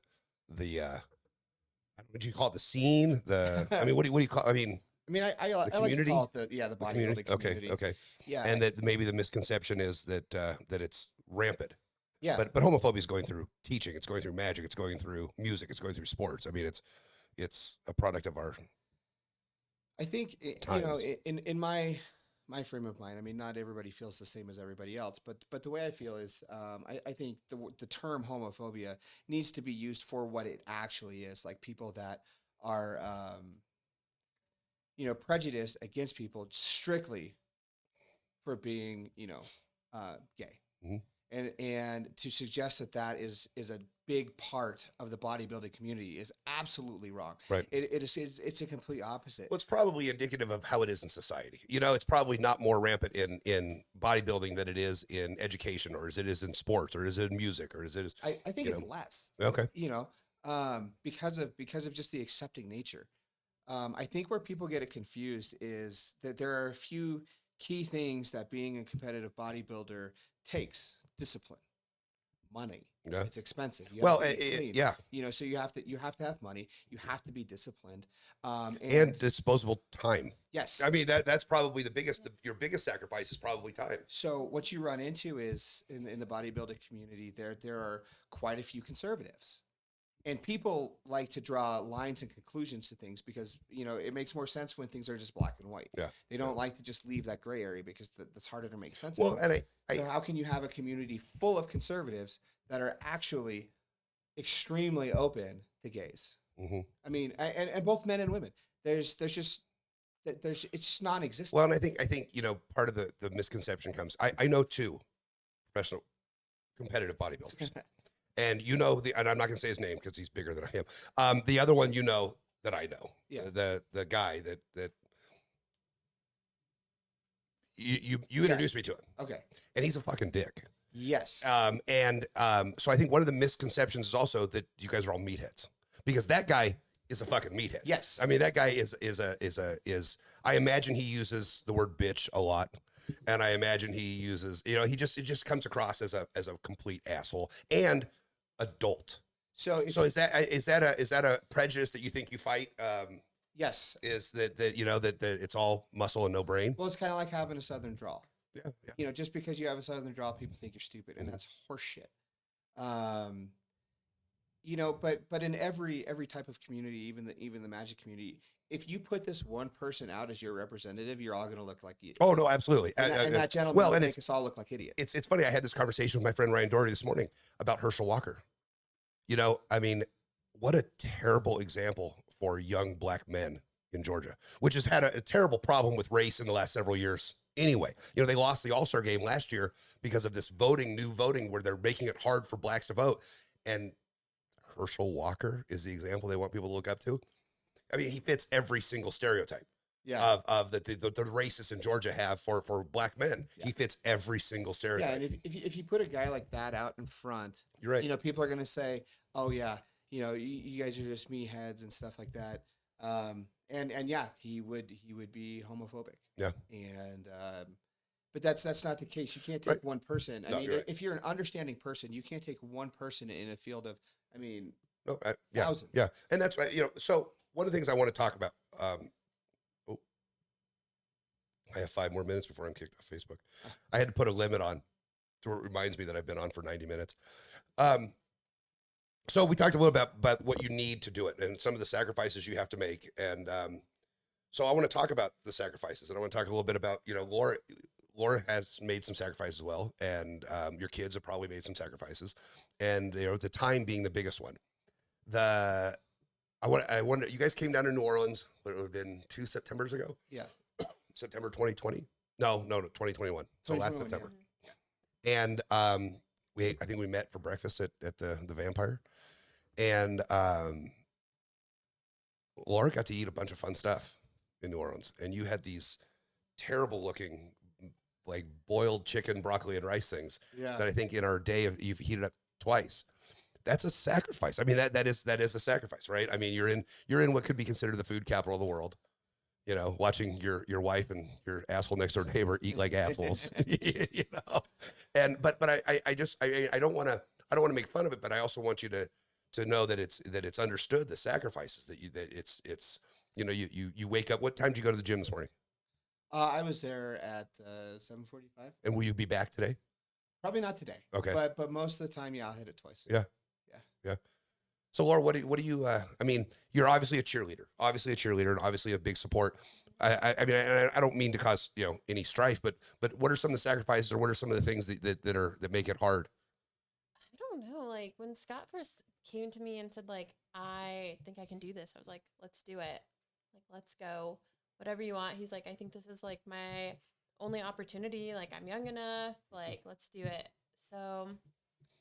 what do you call it, the scene? I mean, what do you call? I mean, I like to call it the bodybuilding community. Okay. Yeah, and that maybe the misconception is that it's rampant, Yeah. But homophobia is going through teaching. It's going through magic. It's going through music. It's going through sports. I mean, it's a product of our I think times. in my frame of mind, I mean, not everybody feels the same as everybody else, but the way I feel is, I think the term homophobia needs to be used for what it actually is, like people that are, prejudiced against people strictly for being, gay. Mhm. And to suggest that that is a big part of the bodybuilding community is absolutely wrong. Right. It is it's a complete opposite. Well, it's probably indicative of how it is in society. It's probably not more rampant in bodybuilding than it is in education, or as it is in sports, or is it in music, or is it? I think you it's know, less, Okay. because of just the accepting nature. I think where people get it confused is that there are a few key things that being a competitive bodybuilder takes: discipline, money. Yeah. It's expensive. You Well, have to be clean. yeah, So you have to have money. You have to be disciplined. and disposable time. Yes. I mean, that's probably your biggest sacrifice is probably time. So what you run into is in the bodybuilding community, there are quite a few conservatives. And people like to draw lines and conclusions to things because it makes more sense when things are just black and white. Yeah. They don't like to just leave that gray area because that's harder to make sense Well, of. and So how can you have a community full of conservatives that are actually extremely open to gays? Mhm. I mean, and both men and women. There's just it's just non-existent. Well, and I think part of the misconception comes. I know two professional competitive bodybuilders, and and I'm not going to say his name because he's bigger than I am. The other one, that I know, Yeah. the guy that you Yeah. introduced me to him, Okay. and he's a fucking dick. Yes. So I think one of the misconceptions is also that you guys are all meatheads, because that guy is a fucking meathead. Yes. I mean, that guy is. I imagine he uses the word bitch a lot, and I imagine he uses, it just comes across as a complete asshole and adult. So So is that a prejudice that you think you fight? yes. Is that it's all muscle and no brain? Well, it's kind of like having a southern drawl. Yeah. Just because you have a southern drawl, people think you're stupid, and Mhm. that's horseshit. Um, but in every type of community, even the magic community, if you put this one person out as your representative, you're all going to look like you. Oh no, absolutely. And that gentleman well, will and make us all look like idiots. it's funny. I had this conversation with my friend Ryan Doherty this morning about Herschel Walker. I mean, what a terrible example for young black men in Georgia, which has had a terrible problem with race in the last several years. Anyway, they lost the All-Star game last year because of this new voting where they're making it hard for blacks to vote. And Herschel Walker is the example they want people to look up to. I mean, he fits every single stereotype Yeah. of the racists in Georgia have for black men. Yeah. He fits every single Yeah. stereotype. And if you put a guy like that out in front, You're right. people are going to say, "Oh yeah, you guys are just meatheads and stuff like that." And yeah, he would be homophobic. Yeah. And but that's not the case. You can't take Right. one person. I No, mean, you're right. if you're an understanding person, you can't take one person in a field of, I mean, No, yeah, thousands. yeah, and that's why So one of the things I want to talk about. Oh, I have 5 more minutes before I'm kicked off Facebook. I had to put a limit on, so it reminds me that I've been on for 90 minutes. So we talked a little about what you need to do it and some of the sacrifices you have to make, and so I want to talk about the sacrifices, and I want to talk a little bit about Laura has made some sacrifices as well, and your kids have probably made some sacrifices, and the time being the biggest one. I wonder, you guys came down to New Orleans, what, it would have been 2 Septembers ago? Yeah. September 2020? No, 2021. So last 2021, September. yeah. And I think we met for breakfast at the Vampire. And Laura got to eat a bunch of fun stuff in New Orleans. And you had these terrible looking, like boiled chicken, broccoli, and rice things Yeah. that I think in our day you've heated up twice. That's a sacrifice. I mean, that is a sacrifice, right? I mean, you're in what could be considered the food capital of the world. Watching your wife and your asshole next door neighbor eat like assholes. And but I don't want to make fun of it, but I also want you to know that it's understood, the sacrifices that you wake up. What time did you go to the gym this morning? I was there at 7:45. And will you be back today? Probably not today. Okay. But most of the time, yeah, I'll hit it twice. Yeah. Yeah. Yeah. So Laura, what do you, I mean, you're obviously a cheerleader, and obviously a big support. I mean, I don't mean to cause, any strife, but what are some of the sacrifices, or what are some of the things that make it hard? I don't know. Like when Scott first came to me and said, like, I think I can do this, I was like, let's do it. Like, let's go. Whatever you want. He's like, I think this is like my only opportunity. Like, I'm young enough. Like, let's do it. So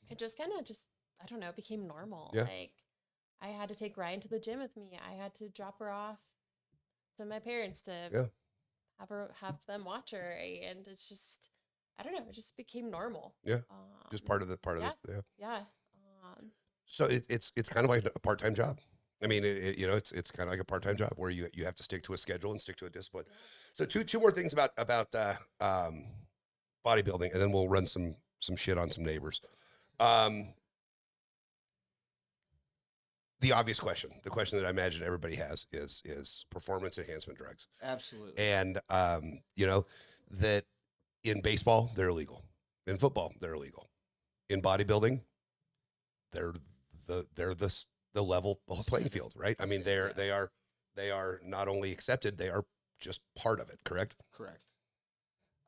it just kind of I don't know, became normal. Yeah. Like, I had to take Ryan to the gym with me. I had to drop her off to my parents to Yeah. have them watch her. And it's just, I don't know, it just became normal. Yeah. Just part of yeah. yeah. Yeah. So it's kind of like a part-time job. I mean, it's kind of like a part-time job where you have to stick to a schedule and stick to a discipline. So two more things about bodybuilding, and then we'll run some shit on some neighbors. The obvious question, the question that I imagine everybody has is performance enhancement drugs. Absolutely. And that in baseball they're illegal, in football they're illegal, in bodybuilding they're the level playing field, right? I mean, they are not only accepted, they are just part of it. Correct. Correct.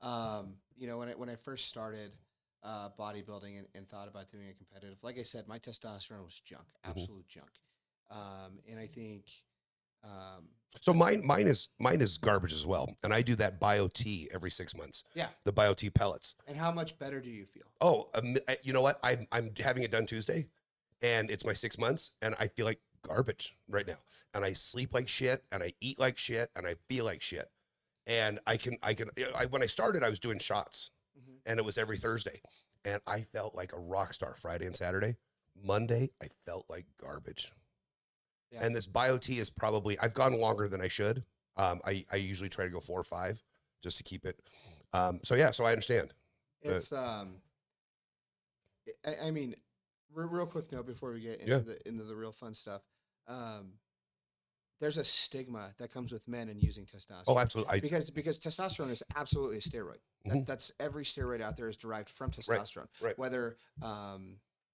When I first started bodybuilding and thought about doing it competitive, like I said, my testosterone was junk, absolute junk. And I think so mine is garbage as well, and I do that bio T every 6 months. Yeah, the bio T pellets. And how much better do you feel? Oh, you know what? I'm having it done Tuesday, and it's my 6 months, and I feel like garbage right now. And I sleep like shit, and I eat like shit, and I feel like shit. And when I started, I was doing shots, and it was every Thursday, and I felt like a rock star Friday and Saturday. Monday, I felt like garbage. Yeah. And this bio T is probably, I've gone longer than I should. I usually try to go 4 or 5 just to keep it. So I understand. It's I mean, real quick note before we get into the real fun stuff. There's a stigma that comes with men and using testosterone. Oh, absolutely. Because testosterone is absolutely a steroid. That's every steroid out there is derived from testosterone. Right. Whether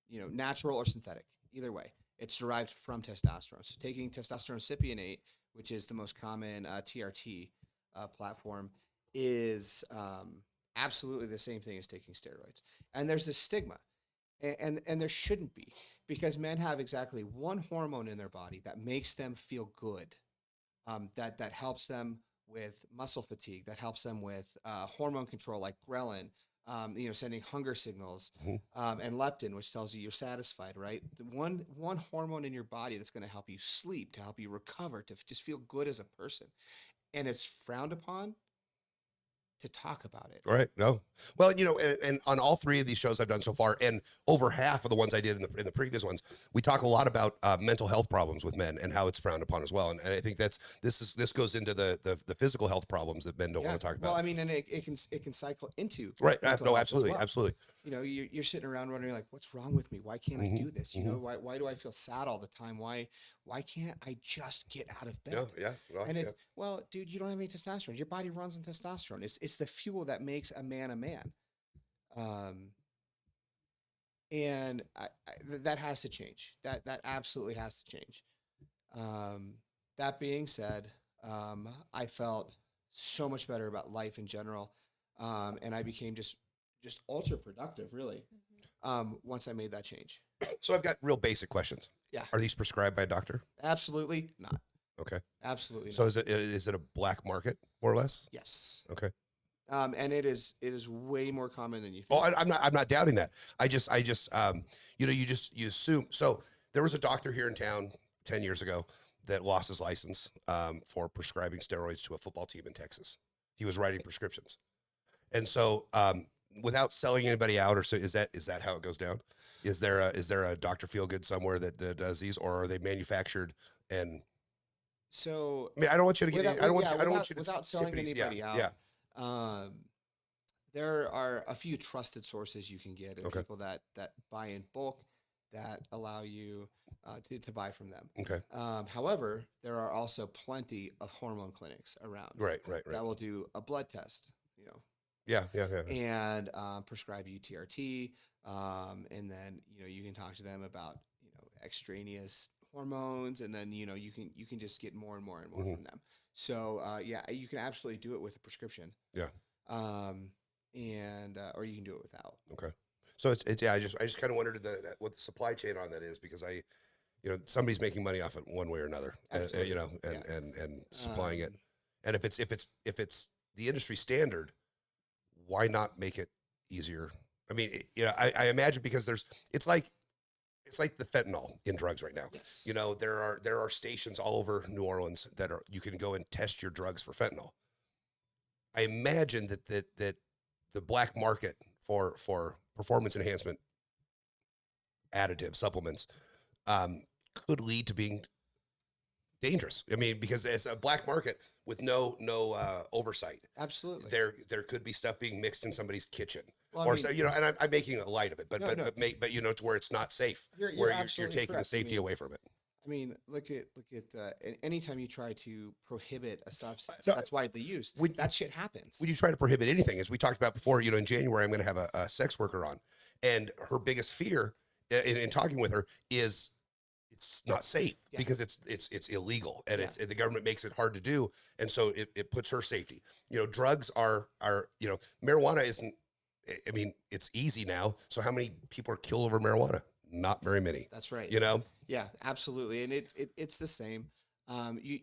natural or synthetic. Either way, it's derived from testosterone. So taking testosterone cypionate, which is the most common TRT platform, is absolutely the same thing as taking steroids. And there's this stigma. And there shouldn't be, because men have exactly one hormone in their body that makes them feel good, that helps them with muscle fatigue, that helps them with hormone control like ghrelin, sending hunger signals, and leptin, which tells you you're satisfied, right? The one hormone in your body that's going to help you sleep, to help you recover, to just feel good as a person. And it's frowned upon to talk about it. Right. No. Well, and on all 3 of these shows I've done so far, and over half of the ones I did in the previous ones, we talk a lot about mental health problems with men and how it's frowned upon as well. And I think this goes into the physical health problems that men don't want to talk about. Well, I mean, and it can cycle into right. No, absolutely, absolutely. You're sitting around wondering, like, what's wrong with me? Why can't I do this? Why do I feel sad all the time? Why can't I just get out of bed? Yeah. Well, dude, you don't have any testosterone. Your body runs on testosterone. It's the fuel that makes a man a man. And that has to change. That absolutely has to change. That being said, I felt so much better about life in general. And I became just ultra productive, really, once I made that change. So I've got real basic questions. Yeah. Are these prescribed by a doctor? Absolutely not. Okay. Absolutely not. So is it a black market, more or less? Yes. Okay. And it is way more common than you think. Oh, I'm not doubting that. I just you assume. So there was a doctor here in town 10 years ago that lost his license for prescribing steroids to a football team in Texas. He was writing prescriptions. And so without selling anybody out, or so is that how it goes down? Is there a Dr. Feelgood somewhere that does these, or are they manufactured? And so, I mean, I don't want you to get. I don't want you to without selling anybody out. Yeah. There are a few trusted sources you can get, and people that buy in bulk that allow you to buy from them. Okay. However, there are also plenty of hormone clinics around. Right. That will do a blood test, Yeah, yeah, yeah. and prescribe you TRT. And then, you can talk to them about, extraneous hormones, and then, you can just get more and more and more Mhm. from them. So, yeah, you can absolutely do it with a prescription. Yeah. Um, or you can do it without. Okay. So it's yeah. I just kind of wondered what the supply chain on that is, because somebody's making money off it one way or another, Absolutely. Yeah. and supplying it. Um, And if it's the industry standard, why not make it easier? I mean, I imagine, because it's like the fentanyl in drugs right now. yes. There are stations all over New Orleans that you can go and test your drugs for fentanyl. I imagine that the black market for performance enhancement additives, supplements, um, could lead to being dangerous. I mean, because it's a black market with no oversight. Absolutely. There could be stuff being mixed in somebody's kitchen, Well, I or mean, so, and I'm making a light of it, but No, no. to where it's not safe, you're where you're absolutely taking the correct. I safety mean, away from it. look at anytime you try to prohibit a substance No, that's widely used, when- that shit happens. When you try to prohibit anything, as we talked about before, in January I'm going to have a sex worker on, and her biggest fear in talking with her is it's not safe, Yeah. because it's illegal, and Yeah. the government makes it hard to do, and so it puts her safety. Drugs are marijuana isn't. I mean, it's easy now. So how many people are killed over marijuana? Not very many. That's right. Yeah, absolutely, and it's the same. You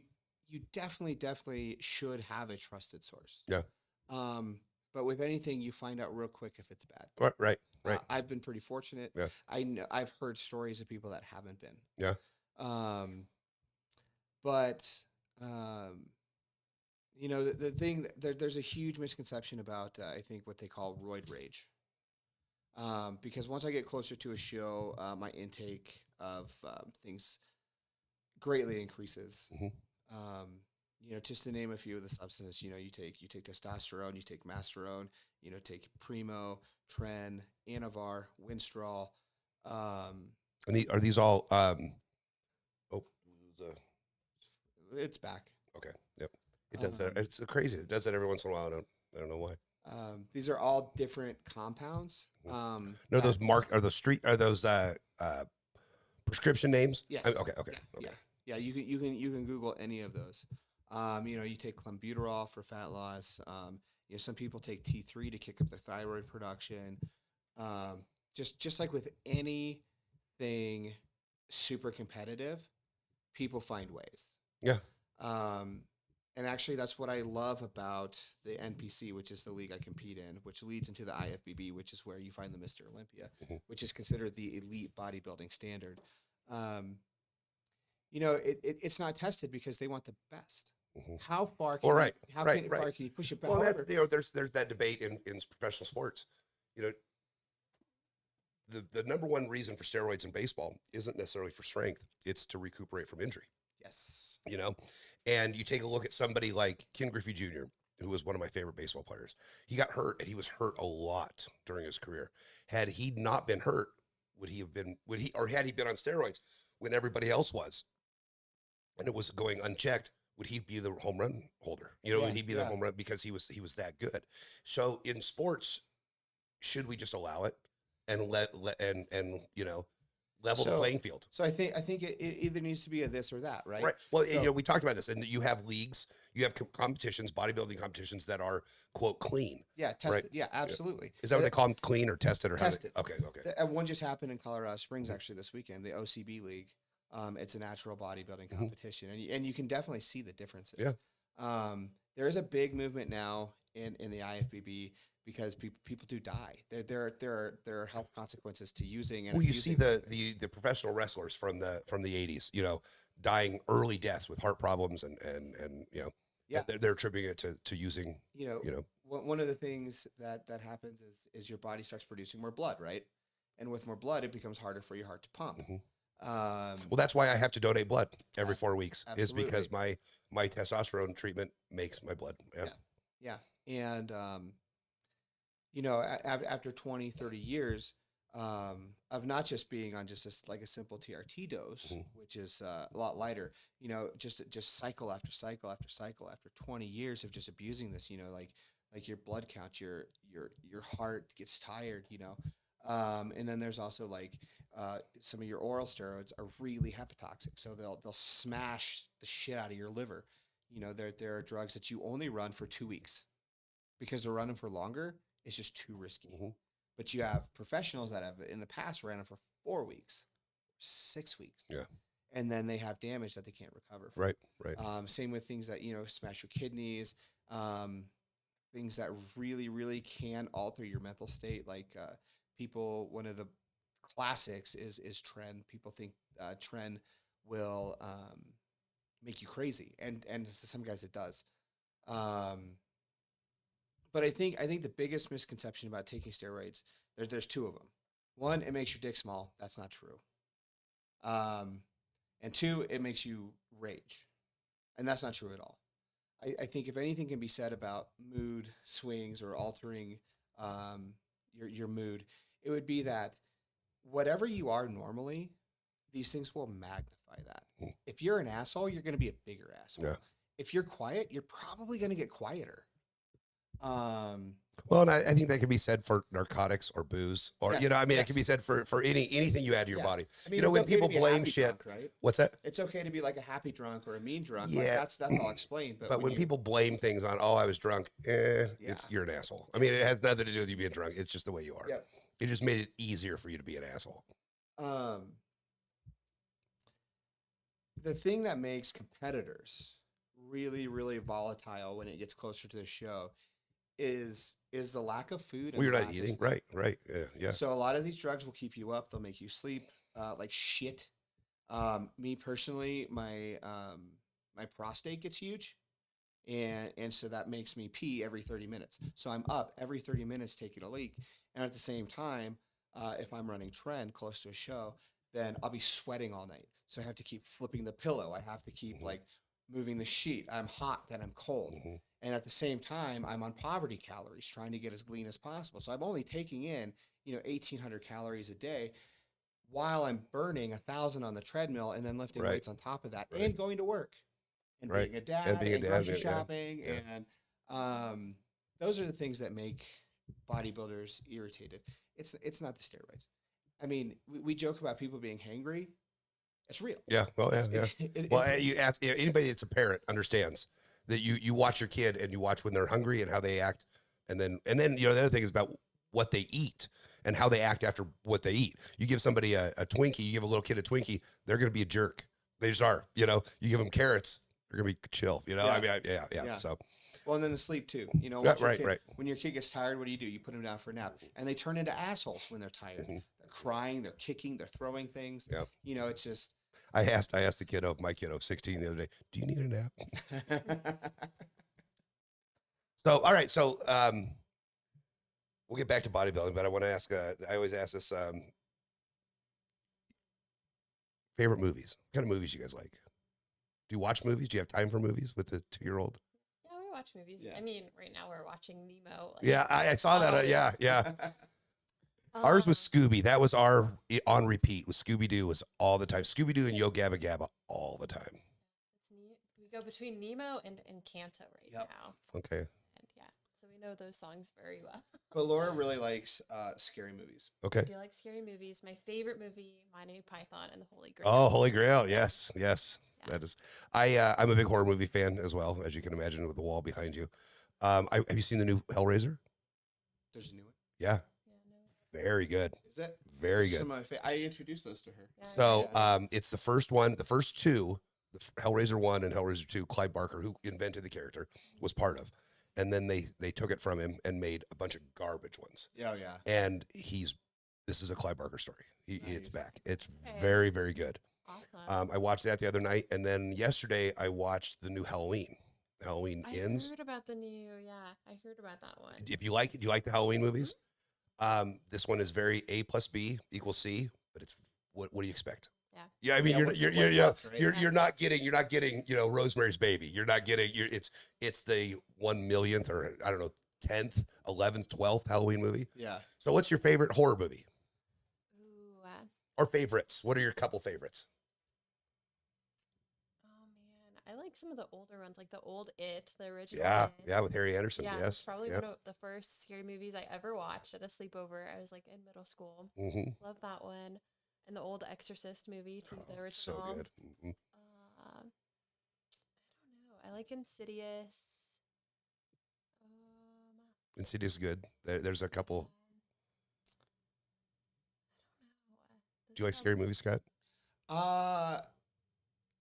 definitely should have a trusted source. Yeah. But with anything, you find out real quick if it's bad. Right. I've been pretty fortunate. Yeah. I've heard stories of people that haven't been. Yeah. But the thing there's a huge misconception about I think what they call roid rage. Because once I get closer to a show, my intake of things greatly increases. Mhm. Just to name a few of the substances, you take testosterone, you take masterone, take Primo, Tren, Anavar, Winstrol. And are these all? Oh, It's back. okay. Yep. It does that. It's crazy. It does that every once in a while. I don't know why. These are all different compounds. No, that- those are those prescription names? Yes. Okay. Yeah. You can Google any of those. You take clenbuterol for fat loss. Some people take T3 to kick up their thyroid production. Just like with anything super competitive, people find ways. Yeah. And actually, that's what I love about the NPC, which is the league I compete in, which leads into the IFBB, which is where you find the Mr. Olympia, Mhm. which is considered the elite bodybuilding standard. It's not tested because they want the best. Mhm. How far can Well, right, how right, far right. can you push it back? Well, However, there's that debate in professional sports. The number one reason for steroids in baseball isn't necessarily for strength; it's to recuperate from injury. yes. And you take a look at somebody like Ken Griffey Jr., who was one of my favorite baseball players. He got hurt, and he was hurt a lot during his career. Had he not been hurt, had he been on steroids when everybody else was, and it was going unchecked, would he be the home run holder? Would he be the home run, because he was that good? So in sports, should we just allow it and level the playing field? So I think it either needs to be a this or that, right? Right. Well, So- we talked about this, and you have leagues, you have competitions, bodybuilding competitions that are quote clean. Yeah, tested. Right. Yeah, absolutely. Is that what they call them? Clean or tested or Tested. Okay. One just happened in Colorado Springs actually this weekend, the OCB League. It's a natural bodybuilding competition, and you can definitely see the differences. Yeah. There is a big movement now in the IFBB because people do die. There are health consequences to using. And Well, you see abusing the things. the professional wrestlers from the 80s, dying early deaths with heart problems, and Yeah. they're attributing it to using, One of the things that happens is your body starts producing more blood, right? And with more blood, it becomes harder for your heart to pump. Mhm. Well, that's why I have to donate blood every 4 weeks, is because Absolutely. my testosterone treatment makes my blood. Yeah. And, after 20, 30 years of not just being on just a simple TRT dose, Mhm. which is a lot lighter, just cycle after cycle after cycle after 20 years of just abusing this, like your blood count, your heart gets tired, you know. And then there's also like some of your oral steroids are really hepatotoxic, so they'll smash the shit out of your liver. You know, there are drugs that you only run for 2 weeks because they're running for longer. It's just too risky. Mm-hmm. But you have professionals that have in the past ran them for 4 weeks, 6 weeks. Yeah. And then they have damage that they can't recover from. Right. Right. Same with things that, you know, smash your kidneys, things that really, really can alter your mental state. Like people, one of the classics is tren. People think tren will make you crazy, and to some guys it does. But I think the biggest misconception about taking steroids, there's two of them. One, it makes your dick small. That's not true. And two, it makes you rage, and that's not true at all. I think if anything can be said about mood swings or altering your mood, it would be that whatever you are normally, these things will magnify that. If you're an asshole, you're going to be a bigger asshole. Yeah. If you're quiet, you're probably going to get quieter. Well, and I think that can be said for narcotics or booze, or, Yes, you know, I mean, it yes. can be said for anything you add to your Yeah. body. I mean, You know, it's when okay to people be a blame happy shit, drunk, right? what's that? It's okay to be like a happy drunk or a mean drunk. Like Yeah. that's all explained. But when you- people blame things on, oh, I was drunk, you're an asshole. I mean, it has nothing to do with you being drunk. It's just the way you are. Yep. It just made it easier for you to be an asshole. The thing that makes competitors really, really volatile when it gets closer to the show is the lack of food. Well, you're lack not of eating. sleep. Right. Yeah. So a lot of these drugs will keep you up. They'll make you sleep like shit. Me personally, my prostate gets huge, and so that makes me pee every 30 minutes. So I'm up every 30 minutes taking a leak, and at the same time, if I'm running trend close to a show, then I'll be sweating all night. So I have to keep flipping the pillow. I have to keep like moving the sheet. I'm hot, then I'm cold. And at the same time, I'm on poverty calories, trying to get as lean as possible. So I'm only taking in, 1,800 calories a day while I'm burning 1,000 on the treadmill and then lifting Right. weights on top of that Right. and going to work and Right. being a dad And being a and dad, grocery yeah. shopping. Yeah. And those are the things that make bodybuilders irritated. It's not the steroids. I mean, we joke about people being hangry. It's real. Yeah. Well, yeah. Well, you ask anybody that's a parent understands that you watch your kid and you watch when they're hungry and how they act, and then the other thing is about what they eat and how they act after what they eat. You give somebody a Twinkie, you give a little kid a Twinkie, they're going to be a jerk. They just are. You give them carrots, they're going to be chill. Yeah. I mean, yeah. So well, and then the sleep too. right. When your kid gets tired, what do? You put them down for a nap, and they turn into assholes when they're tired. They're crying, they're kicking, they're throwing things. Yeah. It's just. I asked the kiddo, my kiddo, 16 the other day, do you need a nap? So, all right. So, we'll get back to bodybuilding, but I want to ask, I always ask this, favorite movies. What kind of movies you guys like? Do you watch movies? Do you have time for movies with the 2-year-old? Yeah, we watch movies. Yeah. I mean, right now we're watching Nemo. Yeah, I saw that. Yeah. Ours was Scooby. That was our on repeat. With Scooby-Doo was all the time. Scooby-Doo and Yo Gabba Gabba all the time. It's neat. We go between Nemo and Encanto right Yep. now. Okay. And yeah, so we know those songs very well. But Laura really likes scary movies. Okay. I do like scary movies. My favorite movie, My New Python and the Holy Grail. Oh, Holy Grail. Yes. Yeah. That is. I'm a big horror movie fan as well, as you can imagine with the wall behind you. Have you seen the new Hellraiser? There's a new one. Yeah. Yeah, no. Very good. Is that Very good. some of my I introduced those to her. Yeah, So Yeah. it's the first one, the first two, Hellraiser 1 and Hellraiser 2, Clive Barker, who invented the character, was part of. And then they took it from him and made a bunch of garbage ones. Yeah, yeah. And this is a Clive Barker story. It's Nice. back. It's Okay. very, very good. Awesome. I watched that the other night. And then yesterday I watched the new Halloween. Halloween I Ends. heard about the new, I heard about that one. If you like it, do you like the Halloween movies? This one is very A plus B equals C, but it's what do you expect? Yeah. I mean, Yeah, what's left, right? you're not getting Rosemary's Baby. You're not getting it's the 1 millionth or I don't know 10th, 11th, 12th Halloween movie. Yeah. So what's your favorite horror movie Ooh, or favorites? What are your couple favorites? oh man, I I like some of the older ones, like the old It, the original Yeah, It. yeah, with Harry Anderson. Yeah, it's Yes. probably Yep. one of the first scary movies I ever watched at a sleepover. I was like in middle school. Mm-hmm. Love that one. And the old Exorcist movie too, the Oh, so original. good. Mm-hmm. I don't know. I like Insidious. Um, Insidious is good. There's a couple. I don't know. Do you like There's scary movies, Scott? Uh,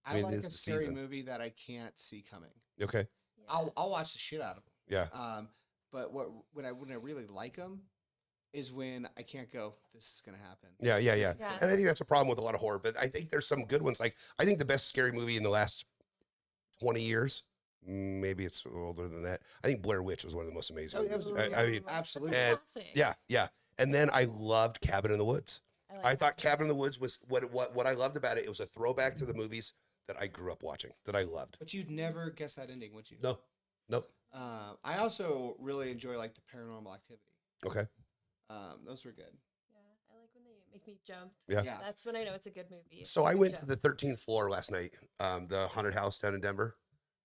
I mean, it like is a the scary season. movie that I can't see coming. Okay. I'll watch the shit out of them. Yeah. But when I really like them is when I can't go, this is gonna happen. Yeah. Yeah. And I think that's a problem with a lot of horror, but I think there's some good ones. Like, I think the best scary movie in the last 20 years, maybe it's older than that. I think Blair Witch was one of the most amazing Oh, yeah, movies. it was- I mean, Ooh, that's a absolutely. And- classic. yeah. And then I loved Cabin in the Woods. like I thought that. Cabin in the Woods was what I loved about it. It was a throwback to the movies that I grew up watching, that I loved. But you'd never guess that ending, would you? No. Nope. I also really enjoy like the Paranormal Activity. Okay. Those were good. Yeah, I like when they make me jump. Yeah. Yeah. That's when I know it's a good movie. So I Make went to jump. the 13th floor last night, the haunted house down in Denver,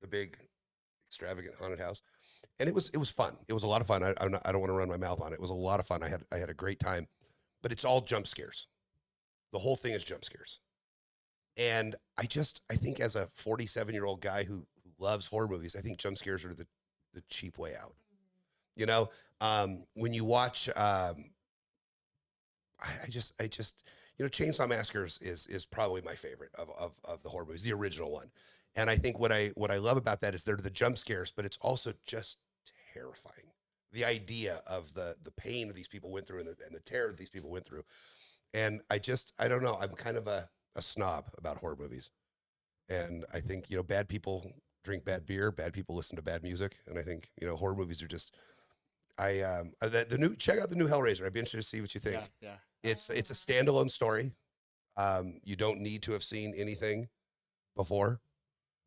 the big, extravagant haunted house, and it was fun. It was a lot of fun. I don't want to run my mouth on it. It was a lot of fun. I had a great time, but it's all jump scares. The whole thing is jump scares, and I think as a 47-year-old guy who loves horror movies, I think jump scares are the cheap way out. You know, when you watch, I just, Chainsaw Massacre is probably my favorite of the horror movies, the original one. And I think what I love about that is they're the jump scares, but it's also just terrifying. The idea of the pain that these people went through and the terror that these people went through. And I don't know. I'm kind of a snob about horror movies. And I think, bad people drink bad beer, bad people listen to bad music. And I think, horror movies are just, check out the new Hellraiser. I'd be interested to see what you think. Yeah. It's a standalone story. You don't need to have seen anything before.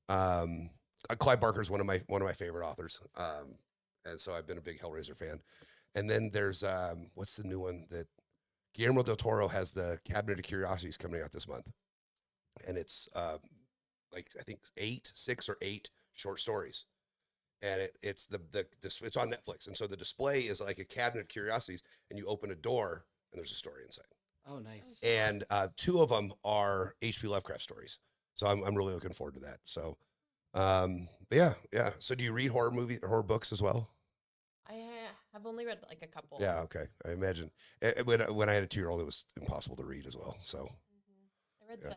Clive Barker's one of my favorite authors. And so I've been a big Hellraiser fan. And then there's what's the new one that Guillermo del Toro has, the Cabinet of Curiosities, coming out this month. And it's like I think 6 or 8 short stories. And it's it's on Netflix. And so the display is like a cabinet of curiosities, and you open a door and there's a story inside. Oh, nice. And 2 of them are H.P. Lovecraft stories. So I'm really looking forward to that. So, but yeah. So do you read horror books as well? I have only read like a couple. Yeah. Okay. I imagine when I had a 2-year-old, it was impossible to read as well. So. I read Yeah.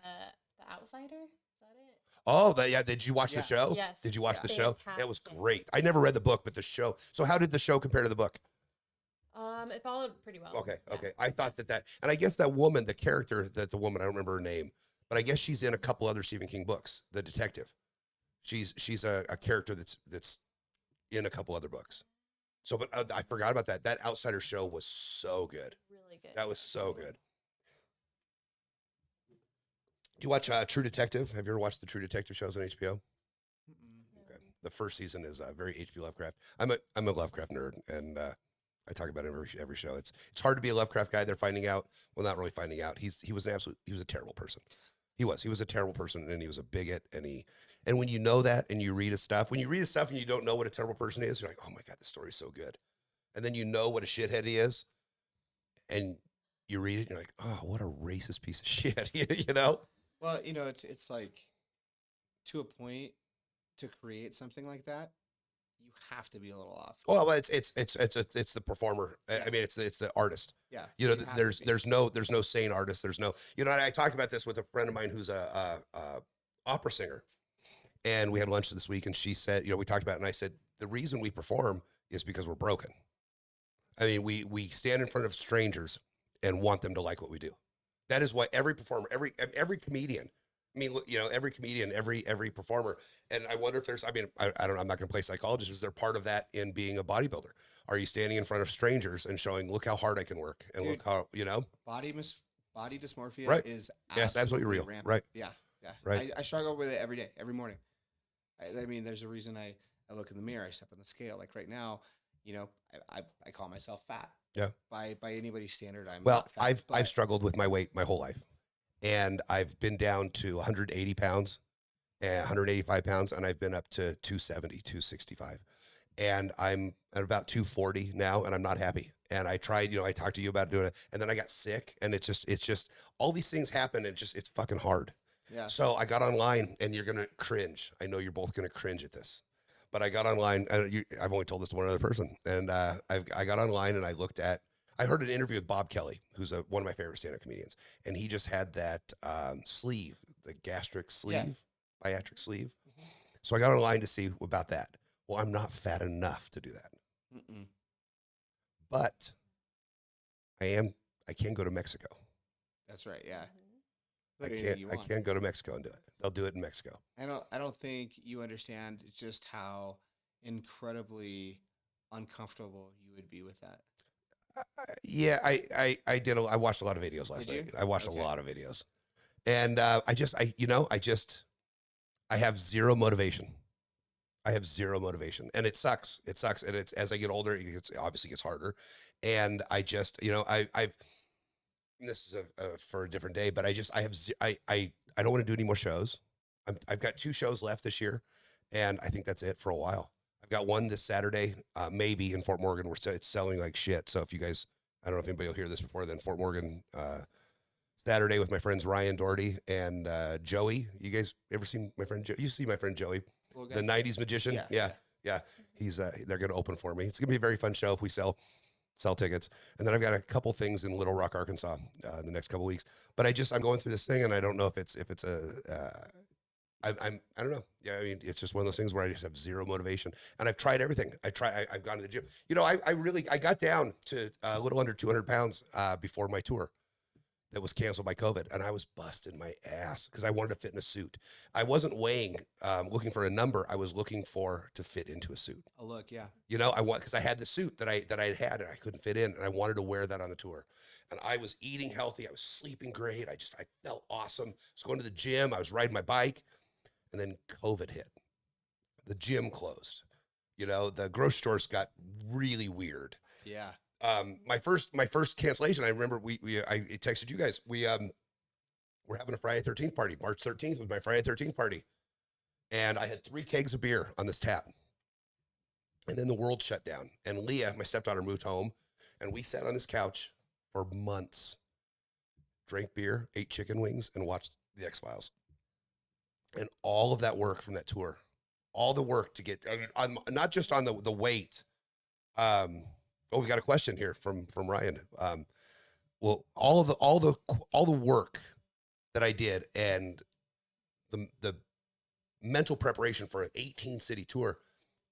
the Outsider. Is that it? Oh, did you watch Yeah. the show? Yes. Did you watch Yeah. the show? That was Fantastic. great. I never read the book, but the show. So how did the show compare to the book? It followed pretty well. Okay. Yeah. Okay. I thought that, and I guess that woman, the character I don't remember her name, but I guess she's in a couple other Stephen King books, the detective. She's a character that's in a couple other books. So, but I forgot about that. That Outsider show was so good. Really good. That was so good. Do you watch True Detective? Have you ever watched the True Detective shows on HBO? Mm-mm. Okay. The first season is very H.P. Lovecraft. I'm a Lovecraft nerd, and I talk about it every show. It's hard to be a Lovecraft guy. They're finding out. Well, not really finding out. He was a terrible person. He was a terrible person, and he was a bigot. And when you know that, and you read his stuff, and you don't know what a terrible person is, you're like, oh my God, this story's so good. And then you know what a shithead he is, and you read it, and you're like, oh, what a racist piece of shit, you know? Well, it's like to a point to create something like that, you have to be a little off. Well, it's the performer. I mean, it's the artist. Yeah. You know, you have to be. there's no sane artist. There's no, and I talked about this with a friend of mine who's a opera singer, and we had lunch this week, and she said, we talked about it, and I said, the reason we perform is because we're broken. I mean, we stand in front of strangers and want them to like what we do. That is what every performer, every comedian. I mean, every comedian, every performer. And I wonder if there's, I mean, I don't know, I'm not going to play psychologist. Is there part of that in being a bodybuilder? Are you standing in front of strangers and showing, look how hard I can work, and Dude, look how, body dysmorphia Right. is Yes, absolutely real. rampant. Right. Yeah. Right. I struggle with it every day, every morning. I mean, there's a reason I look in the mirror, I step on the scale. Like right now, I call myself fat. Yeah. By anybody's standard, I'm Well, not fat, I've but struggled with my weight my whole life, and I've been down to 180 pounds, and 185 pounds, and I've been up to 270, 265. And I'm at about 240 now, and I'm not happy. And I tried, I talked to you about doing it, and then I got sick, and it's just all these things happen, and it's fucking hard. Yeah. So I got online, and you're gonna cringe. I know you're both gonna cringe at this, but I got online. I've only told this to one other person, and I got online and I heard an interview with Bob Kelly, who's one of my favorite stand-up comedians, and he just had that sleeve, the gastric sleeve, bariatric sleeve. Mhm. So I got online to see about that. Well, I'm not fat enough to do that, Mm-mm. but I can go to Mexico. That's right. Yeah. I Put anything you can't. I want. can go to Mexico and do it. They'll do it in Mexico. I don't think you understand just how incredibly uncomfortable you would be with that. Yeah, I watched a lot of videos last Did you? night. I watched Okay. a lot of videos, and I have zero motivation. I have zero motivation, and it sucks. It sucks, and it's as I get older, obviously gets harder, and I just I've and this is for a different day, but I don't want to do any more shows. I've got 2 shows left this year, and I think that's it for a while. I've got one this Saturday, maybe in Fort Morgan, where it's selling like shit. So if you guys, I don't know if anybody will hear this before then, Fort Morgan, Saturday with my friends Ryan Doherty and Joey. You guys ever seen my friend Joey? You see my friend Joey, Little guy? the 90s magician? Yeah. He's they're going to open for me. It's going to be a very fun show if we sell tickets. And then I've got a couple things in Little Rock, Arkansas, the next couple weeks. But I'm going through this thing, and I don't know if it's I don't know. Yeah, I mean, it's just one of those things where I just have zero motivation. And I've tried everything. I've gone to the gym. I got down to a little under 200 pounds before my tour that was canceled by COVID, and I was busting my ass because I wanted to fit in a suit. I wasn't weighing, looking for a number. I was looking to fit into a suit. Oh, look, yeah. Because I had the suit that I had and I couldn't fit in, and I wanted to wear that on the tour. And I was eating healthy. I was sleeping great. I felt awesome. I was going to the gym. I was riding my bike, and then COVID hit. The gym closed. The grocery stores got really weird. Yeah. My first cancellation, I remember I texted you guys. We're having a Friday 13th party. March 13th was my Friday 13th party. And I had 3 kegs of beer on this tap. And then the world shut down. And Leah, my stepdaughter, moved home. And we sat on this couch for months, drank beer, ate chicken wings, and watched the X-Files. And all of that work from that tour, all the work to get, not just on the weight, we got a question here from Ryan. Well, all the work that I did and the mental preparation for an 18-city tour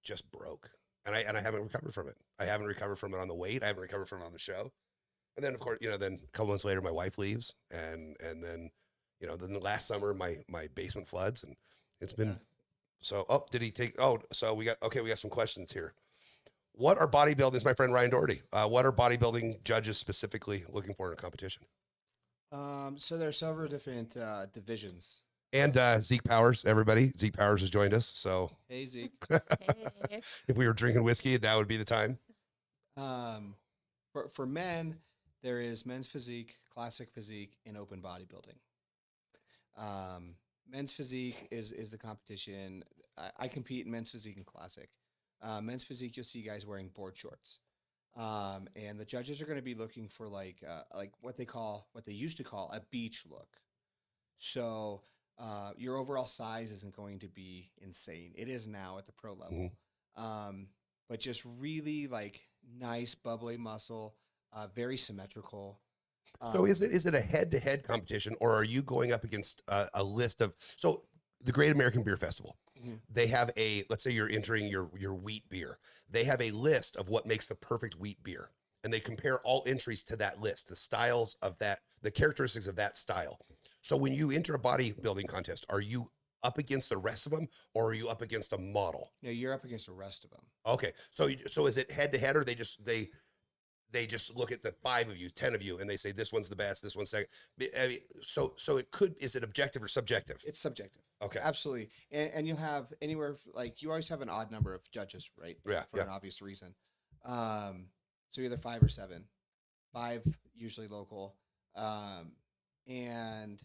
just broke, and I haven't recovered from it. I haven't recovered from it on the weight. I haven't recovered from it on the show. And then of course, then a couple months later, my wife leaves, and then then the last summer my basement floods, and it's been so. Oh, did he take? Oh, so we got some questions here. What are bodybuilding? Is my friend Ryan Doherty. What are bodybuilding judges specifically looking for in a competition? So there are several different divisions. And Zeke Powers, everybody. Zeke Powers has joined us. So Hey, Zeke. Hey. if we were drinking whiskey, now would be the time. For men, there is men's physique, classic physique, and open bodybuilding. Men's physique is the competition. I compete in men's physique and classic. Men's physique, you'll see guys wearing board shorts. And the judges are going to be looking for like what they used to call a beach look. So your overall size isn't going to be insane. It is now at the pro level. But just really like nice bubbly muscle, very symmetrical. So is it a head-to-head competition, or are you going up against a list of, so the Great American Beer Festival, they have let's say you're entering your wheat beer. They have a list of what makes the perfect wheat beer, and they compare all entries to that list, the styles of that, the characteristics of that style. So when you enter a bodybuilding contest, are you up against the rest of them, or are you up against a model? No, you're up against the rest of them. Okay, so is it head-to-head, or they just look at the 5 of you, 10 of you, and they say this one's the best, this one's second. I mean, so is it objective or subjective? It's subjective. Okay. Absolutely. And you'll have anywhere, like you always have an odd number of judges, right? Yeah. For an obvious reason. So either 5 or 7. 5 usually local. And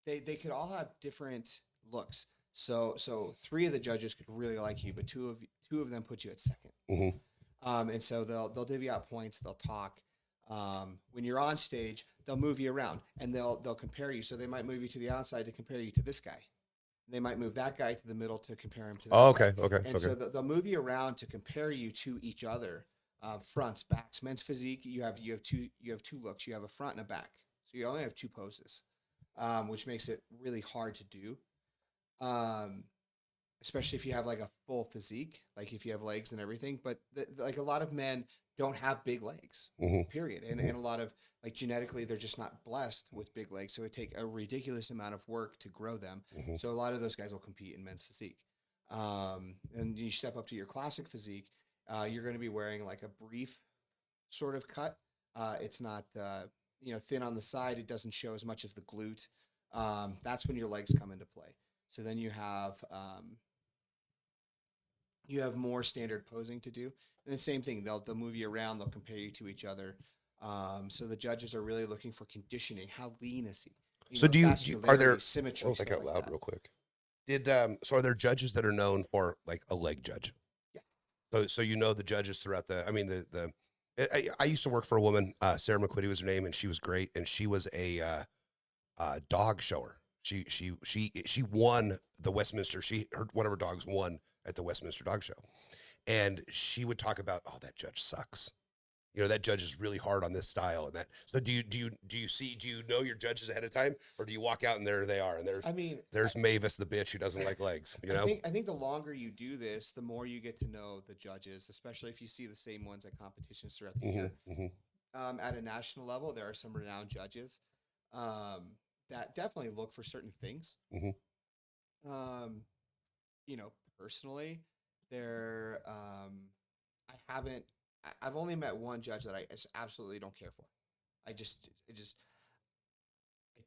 they could all have different looks. So three of the judges could really like you, but two of them put you at second. Hmm. And so they'll divvy out points. They'll talk. When you're on stage, they'll move you around and they'll compare you. So they might move you to the outside to compare you to this guy. They might move that guy to the middle to compare him to that Oh, guy. okay, okay, And okay. so they'll move you around to compare you to each other, fronts, backs. Men's physique, you have two looks. You have a front and a back. So you only have two poses, which makes it really hard to do. Um, Especially if you have like a full physique, like if you have legs and everything. But like a lot of men don't have big legs, Hmm. period. And a lot of like genetically, they're just not blessed with big legs. So it take a ridiculous amount of work to grow them. Hmm. So a lot of those guys will compete in men's physique. And you step up to your classic physique, you're going to be wearing like a brief sort of cut. It's not, thin on the side. It doesn't show as much of the glute. That's when your legs come into play. So then you have more standard posing to do. And the same thing, they'll move you around, they'll compare you to each other. So the judges are really looking for conditioning. How lean is he? So are there, vascularity, symmetry, I'll think stuff out like loud that. real quick. So are there judges that are known for like a leg judge? Yes. So the judges throughout I used to work for a woman, Sarah McQuitty was her name, and she was great, and she was a dog shower. She won the Westminster. One of her dogs won at the Westminster Dog Show, and she would talk about, oh, that judge sucks. That judge is really hard on this style and that. So do you know your judges ahead of time, or do you walk out and there they are, and there's Mavis the bitch who doesn't like legs. I think the longer you do this, the more you get to know the judges, especially if you see the same ones at competitions throughout the year. At a national level, there are some renowned judges that definitely look for certain things. Personally, I've only met one judge that I just absolutely don't care for. I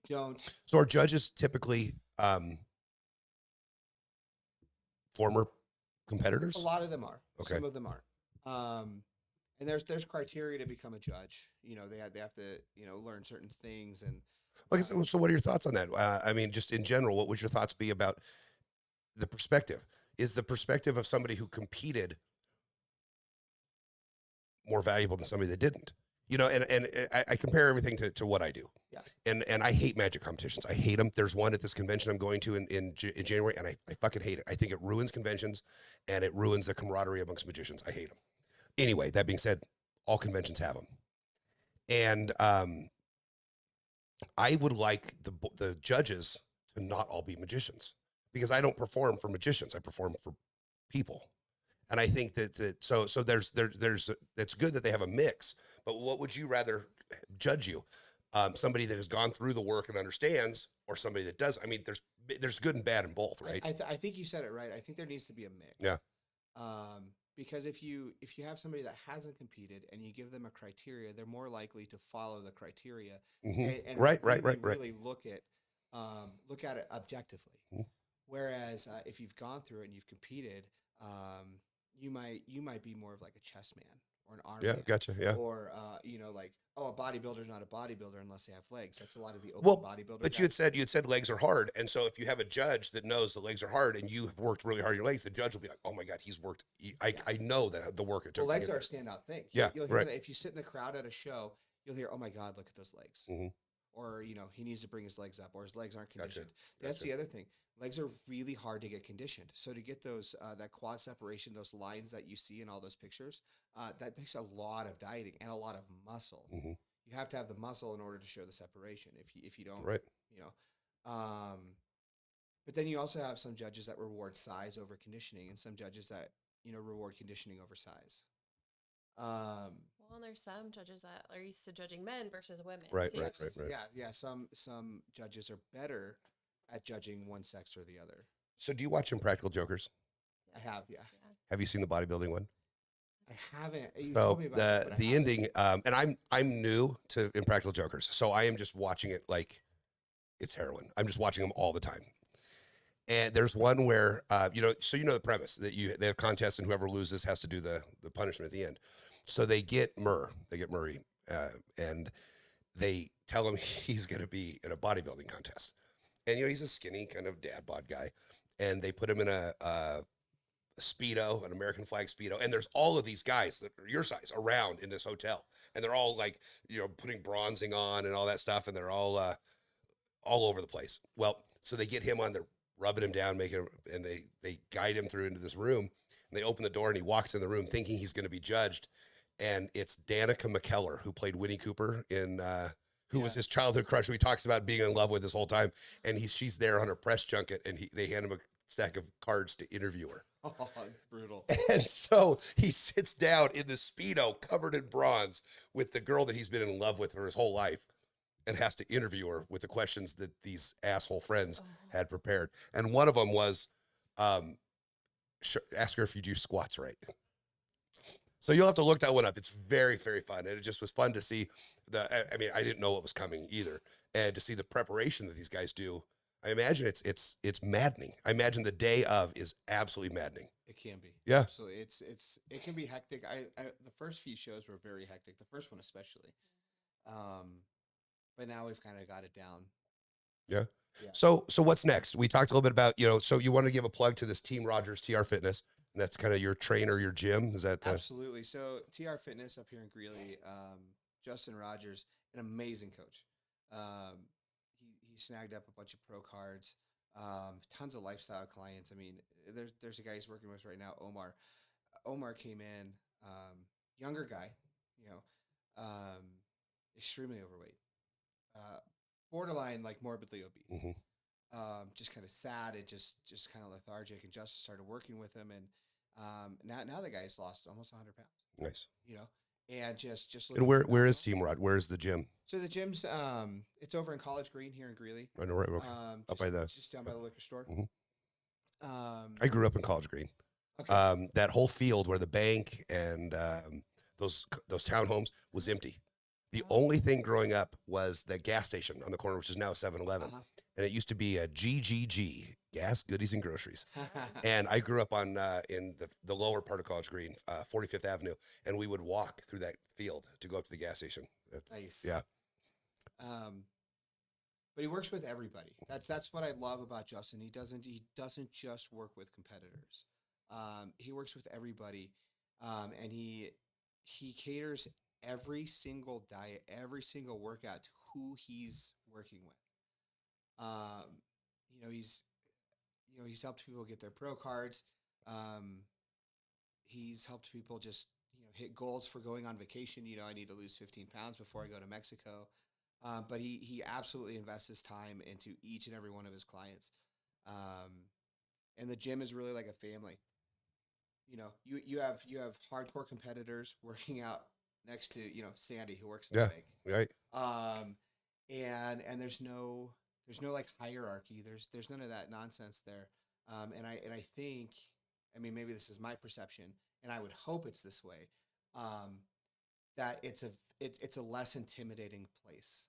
don't. So are judges typically former competitors? A lot of them are. Okay. Some of them aren't. And there's criteria to become a judge. They have to learn certain things. And So what are your thoughts on that? Just in general, what would your thoughts be about the perspective? Is the perspective of somebody who competed more valuable than somebody that didn't? And I compare everything to what I do. Yeah. And I hate magic competitions. I hate them. There's one at this convention I'm going to in January, and I fucking hate it. I think it ruins conventions, and it ruins the camaraderie amongst magicians. I hate them. Anyway, that being said, all conventions have them. And I would like the judges to not all be magicians, because I don't perform for magicians. I perform for people. And I think so there's it's good that they have a mix, but what would you rather judge you? Somebody that has gone through the work and understands, or somebody that does? There's good and bad in both, right? I think you said it right. I think there needs to be a mix. Yeah. Because if you have somebody that hasn't competed and you give them a criteria, they're more likely to follow the criteria and really look at it objectively. Whereas if you've gone through it and you've competed, you might be more of like a chess man or an arm man. Gotcha. Yeah. Or a bodybuilder's not a bodybuilder unless they have legs. That's a lot of the open bodybuilder. But guys. you had said legs are hard, and so if you have a judge that knows the legs are hard and you have worked really hard on your legs, the judge will be like, oh my god, he's worked. I know that the work it took. Well, legs are a standout thing. Yeah, you'll hear right. that if you sit in the crowd at a show, you'll hear, oh my god, look at those legs. Or he needs to bring his legs up, or his legs aren't conditioned. That's the other thing. Legs are really hard to get conditioned. So to get those that quad separation, those lines that you see in all those pictures, that takes a lot of dieting and a lot of muscle. You have to have the muscle in order to show the separation. If you don't, right. But then you also have some judges that reward size over conditioning, and some judges that reward conditioning over size. Well, and there's some judges that are used to judging men versus women. Right, too. right. Yeah. Some judges are better at judging one sex or the other. So do you watch Impractical Jokers? I have, yeah. Have you seen the bodybuilding one? I haven't. You So told me about it, but I the haven't. ending, and I'm new to Impractical Jokers, so I am just watching it like it's heroin. I'm just watching them all the time. And there's one where the premise that they have contests, and whoever loses has to do the punishment at the end. So they get Murray, and they tell him he's going to be in a bodybuilding contest. and he's a skinny kind of dad bod guy, and they put him in a Speedo, an American flag Speedo, and there's all of these guys that are your size around in this hotel, and they're all like, putting bronzing on and all that stuff, and they're all over the place. Well, so they get him on, they're rubbing him down, making him, and they guide him through into this room, and they open the door, and he walks in the room thinking he's going to be judged, and it's Danica McKellar, who played Winnie Cooper in who was his childhood crush, who he talks about being in love with this whole time, and she's there on her press junket, and they hand him a stack of cards to interview her. Oh, brutal. And so he sits down in the Speedo covered in bronze with the girl that he's been in love with for his whole life, and has to interview her with the questions that these asshole friends had prepared. And one of them was, ask her if you do squats right. So you'll have to look that one up. It's very, very fun. And it just was fun to see I didn't know what was coming either. And to see the preparation that these guys do, I imagine it's maddening. I imagine the day of is absolutely maddening. It can be. Yeah. Absolutely. It can be hectic. The first few shows were very hectic. The first one especially. But now we've kind of got it down. Yeah. Yeah. So what's next? We talked a little bit about, so you want to give a plug to this Team Rogers TR Fitness. And that's kind of your trainer, your gym. Is that Absolutely. So TR Fitness up here in Greeley, Justin Rogers, an amazing coach. He snagged up a bunch of pro cards, tons of lifestyle clients. I mean, there's a guy he's working with right now, Omar. Omar came in, younger guy, extremely overweight, borderline like morbidly obese. Mm-hmm. Just kind of sad and just kind of lethargic. And Justin started working with him, and now the guy's lost almost 100 pounds. Nice. And just and where is Team Rod? Where's the gym? So the gym's it's over in College Green here in Greeley. I know, right. Okay. Up by the just down by the liquor store. Mm-hmm. I grew up in College Green. Okay. That whole field where the bank and those townhomes was empty. The only thing growing up was the gas station on the corner, which is now 7-Eleven. And it used to be a GGG, gas, goodies, and groceries. And I grew up on in the lower part of College Green, 45th Avenue, and we would walk through that field to go up to the gas station. Nice. Yeah. But he works with everybody. That's what I love about Justin. He doesn't just work with competitors. He works with everybody, and he caters every single diet, every single workout to who he's working with. He's helped people get their pro cards. He's helped people just hit goals for going on vacation. I need to lose 15 pounds before I go to Mexico. But he absolutely invests his time into each and every one of his clients. And the gym is really like a family. You have hardcore competitors working out next to Sandy, who works in the bank. Right. And there's no like hierarchy. There's none of that nonsense there. And I think, maybe this is my perception, and I would hope it's this way, that it's a less intimidating place.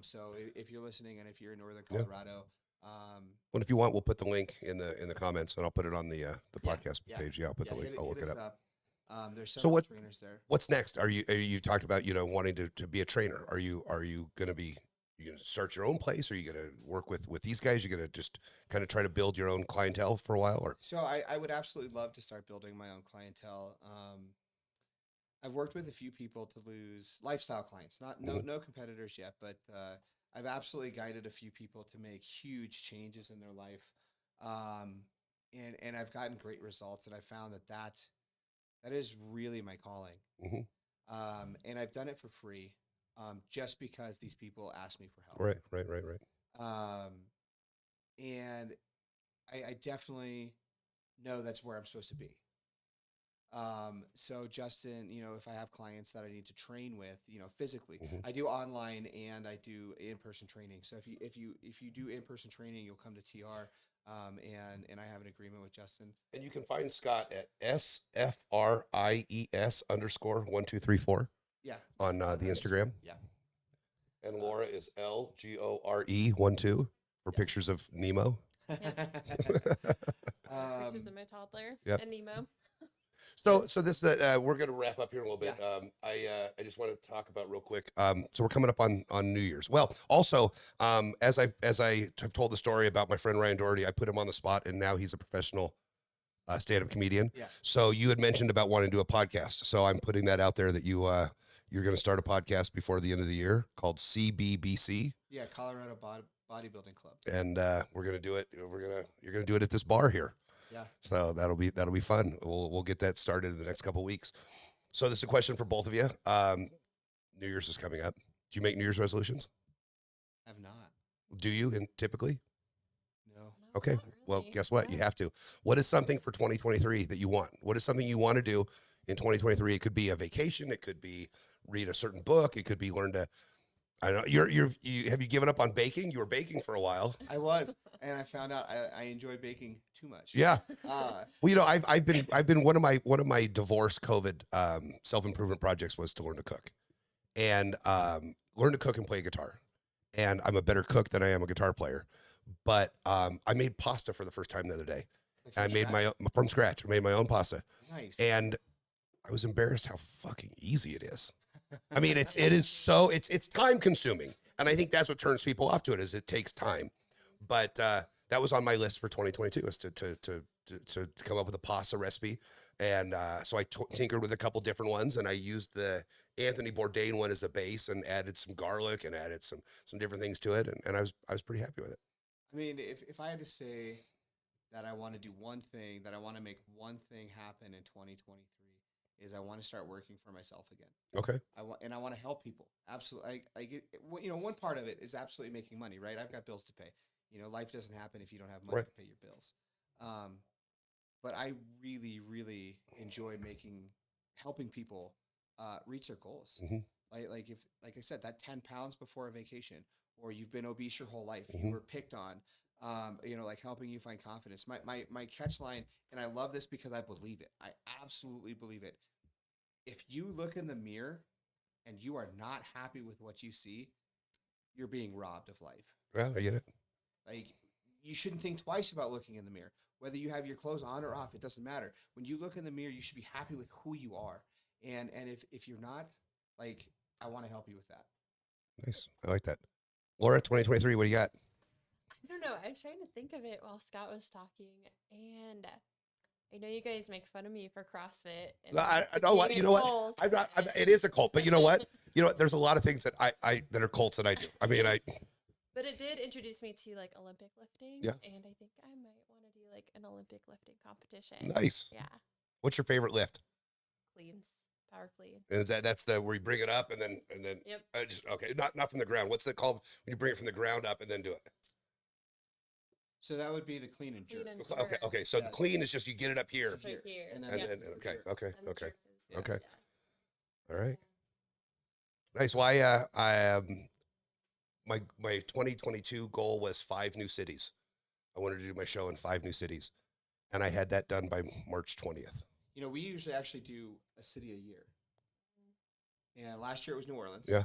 So if you're listening, and if you're in Northern Colorado, well, if you want, we'll put the link in the comments, and I'll put it on the podcast page. Yeah, I'll put the link. I'll look it up. There's several trainers there. What's next? Are you talked about wanting to be a trainer? Are you going to be? You going to start your own place? Are you going to work with these guys? You're going to just kind of try to build your own clientele for a while? Or so I would absolutely love to start building my own clientele. I've worked with a few people to lose lifestyle clients, no competitors yet, but I've absolutely guided a few people to make huge changes in their life. And I've gotten great results, and I found that is really my calling. Mm-hmm. And I've done it for free. Just because these people ask me for help. Right. And I definitely know that's where I'm supposed to be. So Justin, if I have clients that I need to train with, physically, I do online and I do in-person training. So if you do in-person training, you'll come to TR. And I have an agreement with Justin. And you can find Scott at SFRIES_1234. Yeah. On the Instagram. Yeah. And Laura is LGORE12 for pictures of Nemo. Pictures of my toddler and Nemo. So this we're going to wrap up here in a little bit. I just want to talk about real quick. So we're coming up on New Year's. Well, also, as I have told the story about my friend Ryan Doherty, I put him on the spot, and now he's a professional stand-up comedian. Yeah. So you had mentioned about wanting to do a podcast. So I'm putting that out there that you're going to start a podcast before the end of the year called CBBC. Yeah, Colorado Bodybuilding Club. And we're going to do it. You're going to do it at this bar here. Yeah. So that'll be fun. We'll get that started in the next couple of weeks. So this is a question for both of you. New Year's is coming up. Do you make New Year's resolutions? Have not. Do you? And typically? No. No, Okay. not Well, really. guess what? You have to. What is something for 2023 that you want? What is something you want to do in 2023? It could be a vacation. It could be read a certain book. It could be learn to. I don't know. Have you given up on baking? You were baking for a while. I was, and I found out I enjoy baking too much. Yeah. Uh, Well, you know, I've been one of my divorce COVID self-improvement projects was to learn to cook, and learn to cook and play guitar. And I'm a better cook than I am a guitar player. But I made pasta for the first time the other day. like from I made scratch. from scratch. I made my own pasta, Nice. and I was embarrassed how fucking easy it is. I mean, it is so it's time consuming, and I think that's what turns people off to it is it takes time. But that was on my list for 2022 is to come up with a pasta recipe, and so I tinkered with a couple different ones, and I used the Anthony Bourdain one as a base, and added some garlic and added some different things to it, and I was pretty happy with it. I mean, if I had to say that I want to do one thing, that I want to make one thing happen in 2023, is I want to start working for myself again. Okay. I want to help people. Absolutely. I get, one part of it is absolutely making money, right? I've got bills to pay. Life doesn't happen if you don't have money Right. to pay your bills. But I really, really enjoy helping people reach their goals. Mhm. Like I said, that 10 pounds before a vacation, or you've been obese your whole life, Mhm. you were picked on, like helping you find confidence. My catch line, and I love this because I believe it. I absolutely believe it. If you look in the mirror and you are not happy with what you see, you're being robbed of life. Yeah, I get it. Like, you shouldn't think twice about looking in the mirror. Whether you have your clothes on or off, it doesn't matter. When you look in the mirror, you should be happy with who you are. And if you're not, like, I want to help you with that. Nice. I like that. Laura, 2023, what do you got? I don't know. I was trying to think of it while Scott was talking, and I know you guys make fun of me for CrossFit. And I know what being you know what cold. it is a cult, but you know what? There's a lot of things that I that are cults that I do. I mean, But it did introduce me to like Olympic lifting. Yeah. And I think I might want to do like an Olympic lifting competition. nice. Yeah. What's your favorite lift? Cleans. Power clean. And is that's the where you bring it up and then Yep. just okay, not from the ground. What's it called when you bring it from the ground up and then do it? So that would be the clean and jerk. Clean and Okay, jerk. okay. So the Yeah. clean is just you get it up here. It's right here. And And Yep. then okay, okay, And the okay. jerk is- Yeah. Okay. yeah. All right. Nice. Well, my 2022 goal was 5 new cities. I wanted to do my show in 5 new cities, and I had that done by March 20th. We usually actually do a city a year. And last year it was New Orleans. Yeah.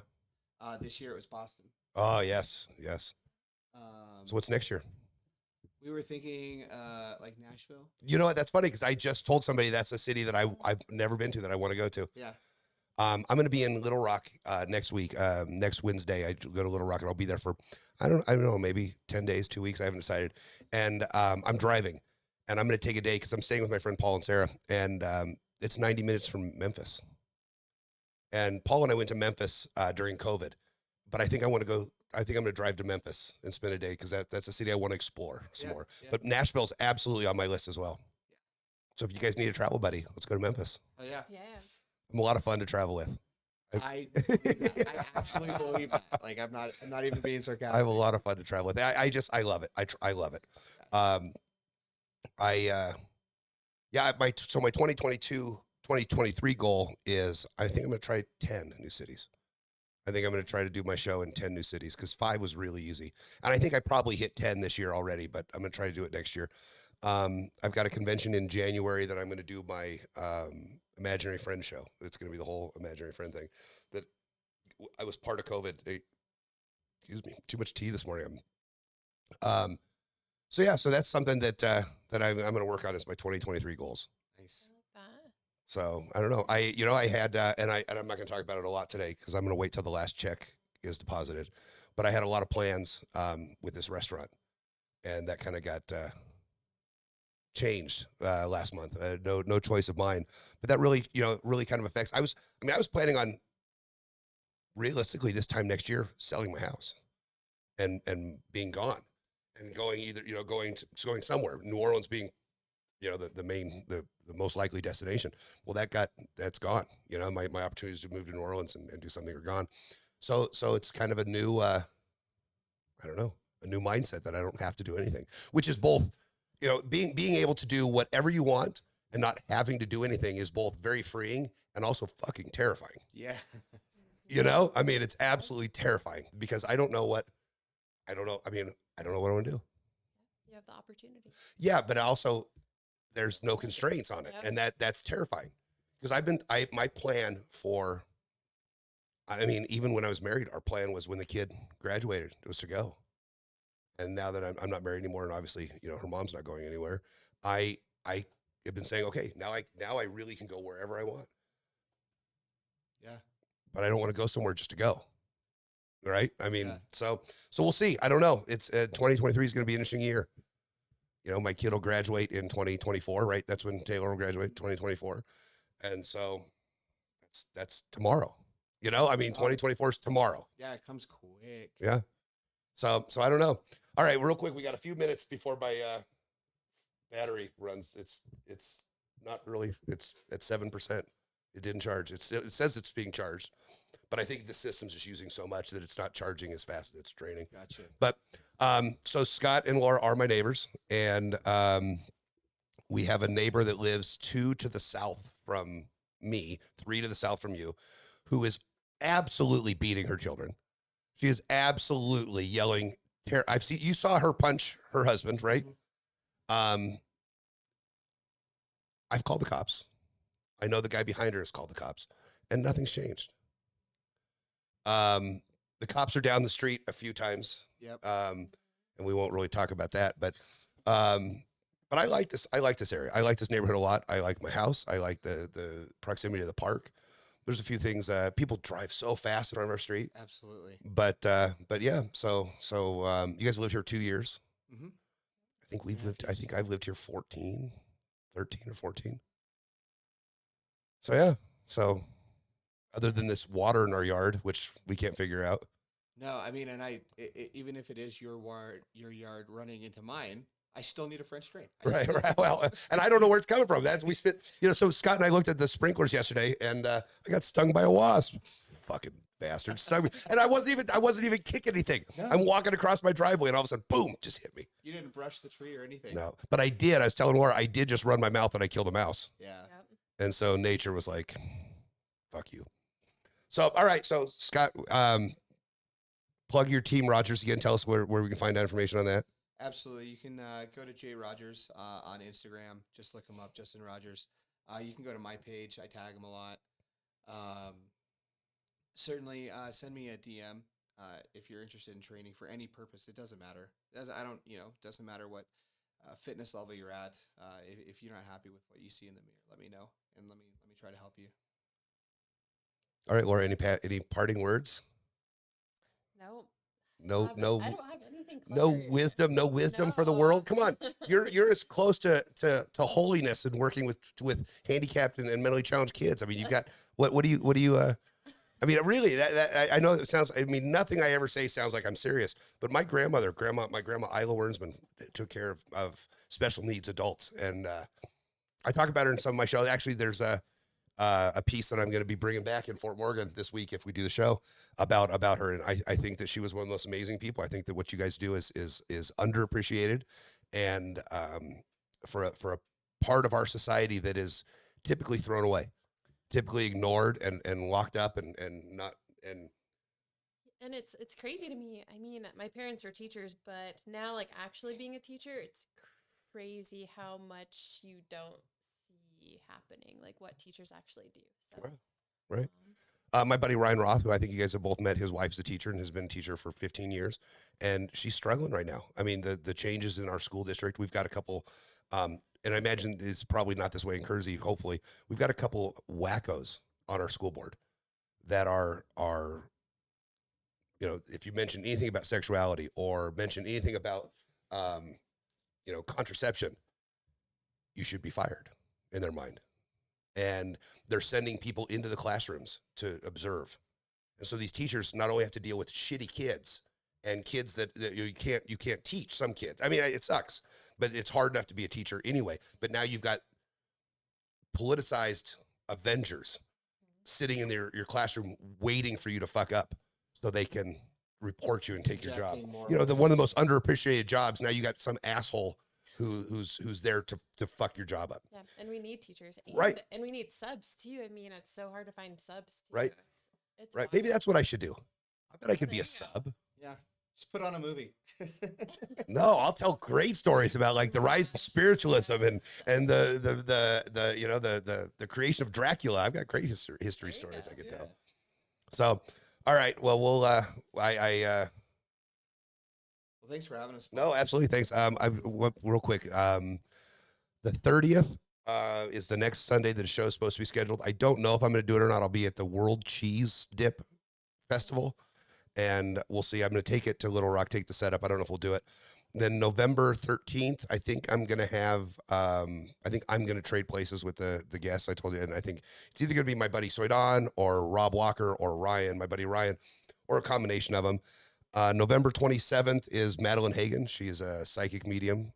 This year it was Boston. Oh yes, yes. So what's next year? We were thinking like Nashville. You know what? That's funny because I just told somebody that's a city that I've never been to that I want to go to. Yeah. I'm going to be in Little Rock next week. Next Wednesday, I go to Little Rock and I'll be there for I don't know, maybe 10 days, 2 weeks. I haven't decided. And I'm driving, and I'm going to take a day because I'm staying with my friend Paul and Sarah, and it's 90 minutes from Memphis. And Paul and I went to Memphis during COVID, but I think I want to go. I think I'm going to drive to Memphis and spend a day because that's a city I want to explore some Yeah, more. yeah. But Nashville's absolutely on my list as well. So if you guys need a travel buddy, let's go to Memphis. Oh yeah. Yeah. I'm a lot of fun to travel with. I actually believe that. Like I'm not even being sarcastic. I have a lot of fun to travel with. I love it. I love it. My 2023 goal is I think I'm going to try 10 new cities. I think I'm going to try to do my show in 10 new cities because 5 was really easy. And I think I probably hit 10 this year already, but I'm going to try to do it next year. I've got a convention in January that I'm going to do my imaginary friend show. It's going to be the whole imaginary friend thing that I was part of COVID. Excuse me, too much tea this morning. So that's something that I'm going to work on as my 2023 goals. Nice. I like that. So I don't know. I had, and I'm not going to talk about it a lot today because I'm going to wait till the last check is deposited. But I had a lot of plans with this restaurant, and that kind of got changed last month. No choice of mine. But that really, really kind of affects. I was planning on realistically this time next year selling my house and being gone and going either, going somewhere. New Orleans being, the most likely destination. Well, that's gone. My opportunities to move to New Orleans and do something are gone. So it's kind of a new, I don't know, a new mindset that I don't have to do anything, which is both, being able to do whatever you want and not having to do anything is both very freeing and also fucking terrifying. Yeah. I mean, it's absolutely terrifying because I don't know what I don't know what I'm going to do. You have the opportunity. Yeah. But also there's no constraints on it. Yep. And that's terrifying because my plan for, even when I was married, our plan was when the kid graduated, it was to go. And now that I'm not married anymore, and obviously, her mom's not going anywhere, I have been saying, okay, now I really can go wherever I want. Yeah. But I don't want to go somewhere just to go. Right. Yeah. So we'll see. I don't know. It's 2023 is going to be an interesting year. My kid will graduate in 2024, right? That's when Taylor will graduate, 2024. And so that's tomorrow. 2024 is tomorrow. Yeah, it comes quick. Yeah. So I don't know. All right, real quick, we got a few minutes before my battery runs. It's not really. It's at 7%. It didn't charge. It says it's being charged, but I think the system's just using so much that it's not charging as fast as it's draining. Gotcha. But so Scott and Laura are my neighbors, and we have a neighbor that lives 2 to the south from me, 3 to the south from you, who is absolutely beating her children. She is absolutely yelling. You saw her punch her husband, right? Mm-hmm. I've called the cops. I know the guy behind her has called the cops, and nothing's changed. The cops are down the street a few times. Yep. And we won't really talk about that, but I like this. I like this area. I like this neighborhood a lot. I like my house. I like the proximity to the park. There's a few things. People drive so fast on our street. Absolutely. But yeah. So you guys lived here 2 years. Mm-hmm. I think I've lived here 13 or 14. So yeah. So other than this water in our yard, which we can't figure out. No, and even if it is your yard running into mine, I still need a French drain. Right. Well, and I don't know where it's coming from. We spent, so Scott and I looked at the sprinklers yesterday, and I got stung by a wasp. Fucking bastard stung me, and I wasn't even kicking anything. No. I'm walking across my driveway, and all of a sudden, boom, just hit me. You didn't brush the tree or anything. No, but I did. I was telling Laura, I did just run my mouth, and I killed a mouse. Yeah. Yep. And so nature was like, "Fuck you." So all right, so Scott, plug your Team Rogers again. Tell us where we can find out information on that. Absolutely. You can go to Jay Rogers on Instagram. Just look him up, Justin Rogers. You can go to my page. I tag him a lot. Certainly send me a DM if you're interested in training for any purpose. It doesn't matter. Doesn't matter what fitness level you're at. If you're not happy with what you see in the mirror, let me know, and let me try to help you. All right, Laura, any parting words? No. No, I don't have anything. no clever. wisdom for the world. Come on, you're as close to holiness and working with handicapped and mentally challenged kids. You've got what do you? Really, that I know it sounds. Nothing I ever say sounds like I'm serious. But my grandma Isla Wernsman took care of special needs adults, and I talk about her in some of my shows. Actually, there's a piece that I'm going to be bringing back in Fort Morgan this week if we do the show about her. And I think that she was one of the most amazing people. I think that what you guys do is underappreciated, and for a part of our society that is typically thrown away, typically ignored and locked up and not. And it's crazy to me. My parents were teachers, but now like actually being a teacher, it's crazy how much you don't see happening, like what teachers actually do. So, right. My buddy Ryan Roth, who I think you guys have both met, his wife's a teacher and has been a teacher for 15 years, and she's struggling right now. The changes in our school district, we've got a couple and I imagine it's probably not this way in Kersey, hopefully, we've got a couple wackos on our school board that are, if you mention anything about sexuality or mention anything about, contraception, you should be fired in their mind. And they're sending people into the classrooms to observe. And so these teachers not only have to deal with shitty kids and kids that you can't teach some kids. I mean, it sucks, but it's hard enough to be a teacher anyway. But now you've got politicized avengers sitting in your classroom waiting for you to fuck up so they can report you and take your job. One of the most underappreciated jobs. Now you got some asshole who's there to fuck your job up. Yeah, and we need teachers, right? And we need subs too. I mean, it's so hard to find subs too. Right. It's right. wild. Maybe that's what I should do. I bet I could be a sub. Yeah. Just put on a movie. No, I'll tell great stories about like the rise of spiritualism and the creation of Dracula. I've got great history stories I could tell. So, all right. Well, well, thanks for having us. No, absolutely. Thanks. Real quick. The 30th is the next Sunday that the show is supposed to be scheduled. I don't know if I'm going to do it or not. I'll be at the World Cheese Dip Festival, and we'll see. I'm going to take it to Little Rock, take the setup. I don't know if we'll do it. Then November 13th, I think I'm going to have, trade places with the guests I told you. And I think it's either going to be my buddy Soydon or Rob Walker or Ryan, my buddy Ryan, or a combination of them. November 27th is Madeline Hagen. She is a psychic medium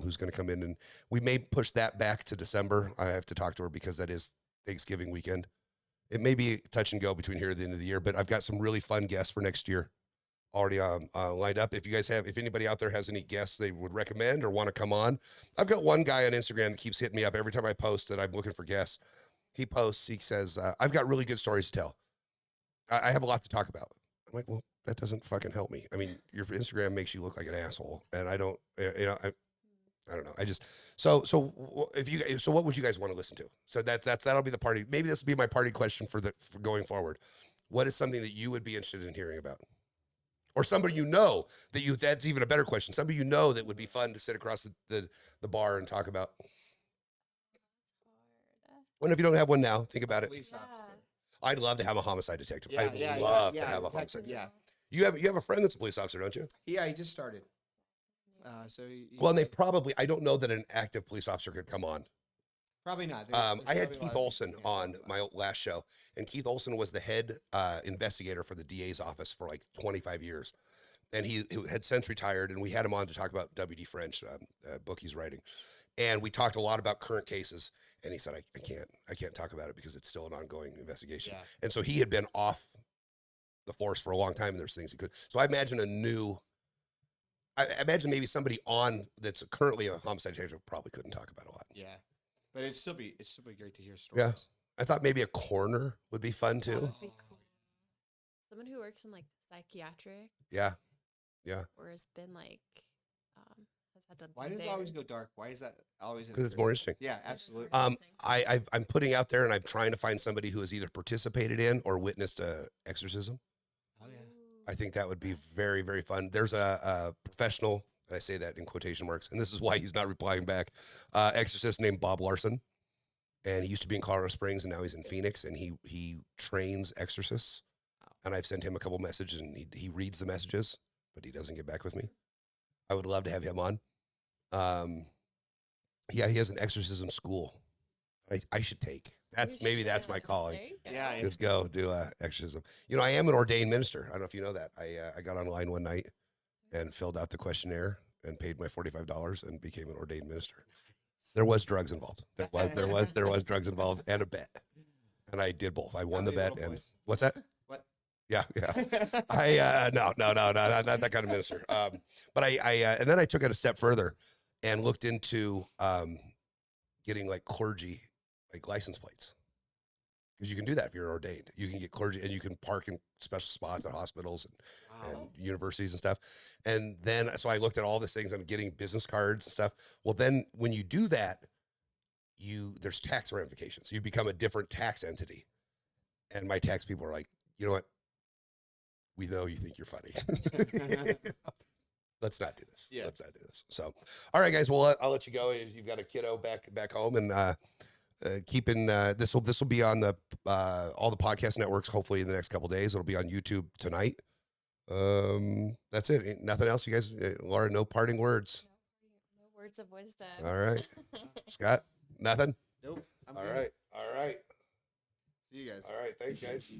who's going to come in, and we may push that back to December. I have to talk to her because that is Thanksgiving weekend. It may be touch and go between here at the end of the year, but I've got some really fun guests for next year already lined up. If anybody out there has any guests they would recommend or want to come on, I've got one guy on Instagram that keeps hitting me up every time I post that I'm looking for guests. He says, I've got really good stories to tell. I have a lot to talk about. I'm like, well, that doesn't fucking help me. I mean, your Instagram makes you look like an asshole, and I don't, I don't know. So what would you guys want to listen to? So that'll be the party. Maybe this will be my party question for going forward. What is something that you would be interested in hearing about? Or somebody that's even a better question. Somebody that would be fun to sit across the bar and talk about. Well, if you don't have one now, think about it. I'd love to have a homicide detective. I'd love to have a homicide. Yeah. You have a friend that's a police officer, don't you? Yeah, he just started. And they probably, I don't know that an active police officer could come on. Probably not. I had Keith Olson on my last show, and Keith Olson was the head investigator for the DA's office for like 25 years. And he had since retired, and we had him on to talk about W.D. French, book he's writing. And we talked a lot about current cases, and he said, I can't talk about it because it's still an ongoing investigation. Yeah. And so he had been off the force for a long time, and there's things he could. So I imagine I imagine maybe somebody on that's currently a homicide detective probably couldn't talk about a lot. Yeah. But it'd still be great to hear stories. Yeah. I thought maybe a coroner would be fun too. That would be cool. Someone who works in like psychiatric. Yeah. Yeah. Or has been like, has had to. Why does it always go dark? Why is that always? Because it's more interesting. Yeah, absolutely. I'm putting out there, and I'm trying to find somebody who has either participated in or witnessed a exorcism. Oh yeah. I think that would be very, very fun. There's a professional, and I say that in quotation marks, and this is why he's not replying back, exorcist named Bob Larson. And he used to be in Colorado Springs, and now he's in Phoenix, and he trains exorcists. And I've sent him a couple messages, and he reads the messages, but he doesn't get back with me. I would love to have him on. He has an exorcism school I should take. That's my calling. Yeah, let's go do exorcism. I am an ordained minister. I don't know if you know that. I got online one night and filled out the questionnaire and paid my $45 and became an ordained minister. There was drugs involved. There was drugs involved and a bet, and I did both. I won the bet. And what's that? What? Yeah. I no, not that kind of minister. But and then I took it a step further and looked into getting like clergy license plates, because you can do that if you're ordained. You can get clergy, and you can park in special spots at hospitals and universities and stuff. And then, so I looked at all these things. I'm getting business cards and stuff. Well, then when you do that, there's tax ramifications. You become a different tax entity. And my tax people are like, you know what? We know you think you're funny. let's not do this. Yeah. Let's not do this. So, all right, guys. Well, I'll let you go. You've got a kiddo back home, and keeping this will be on the all the podcast networks. Hopefully, in the next couple days, it'll be on YouTube tonight. That's it. Ain't nothing else, you guys. Laura, no parting words. No words of wisdom. All right, Scott. Nothing. Nope. I'm All good. right. All right. See you guys. All right. Thanks, guys.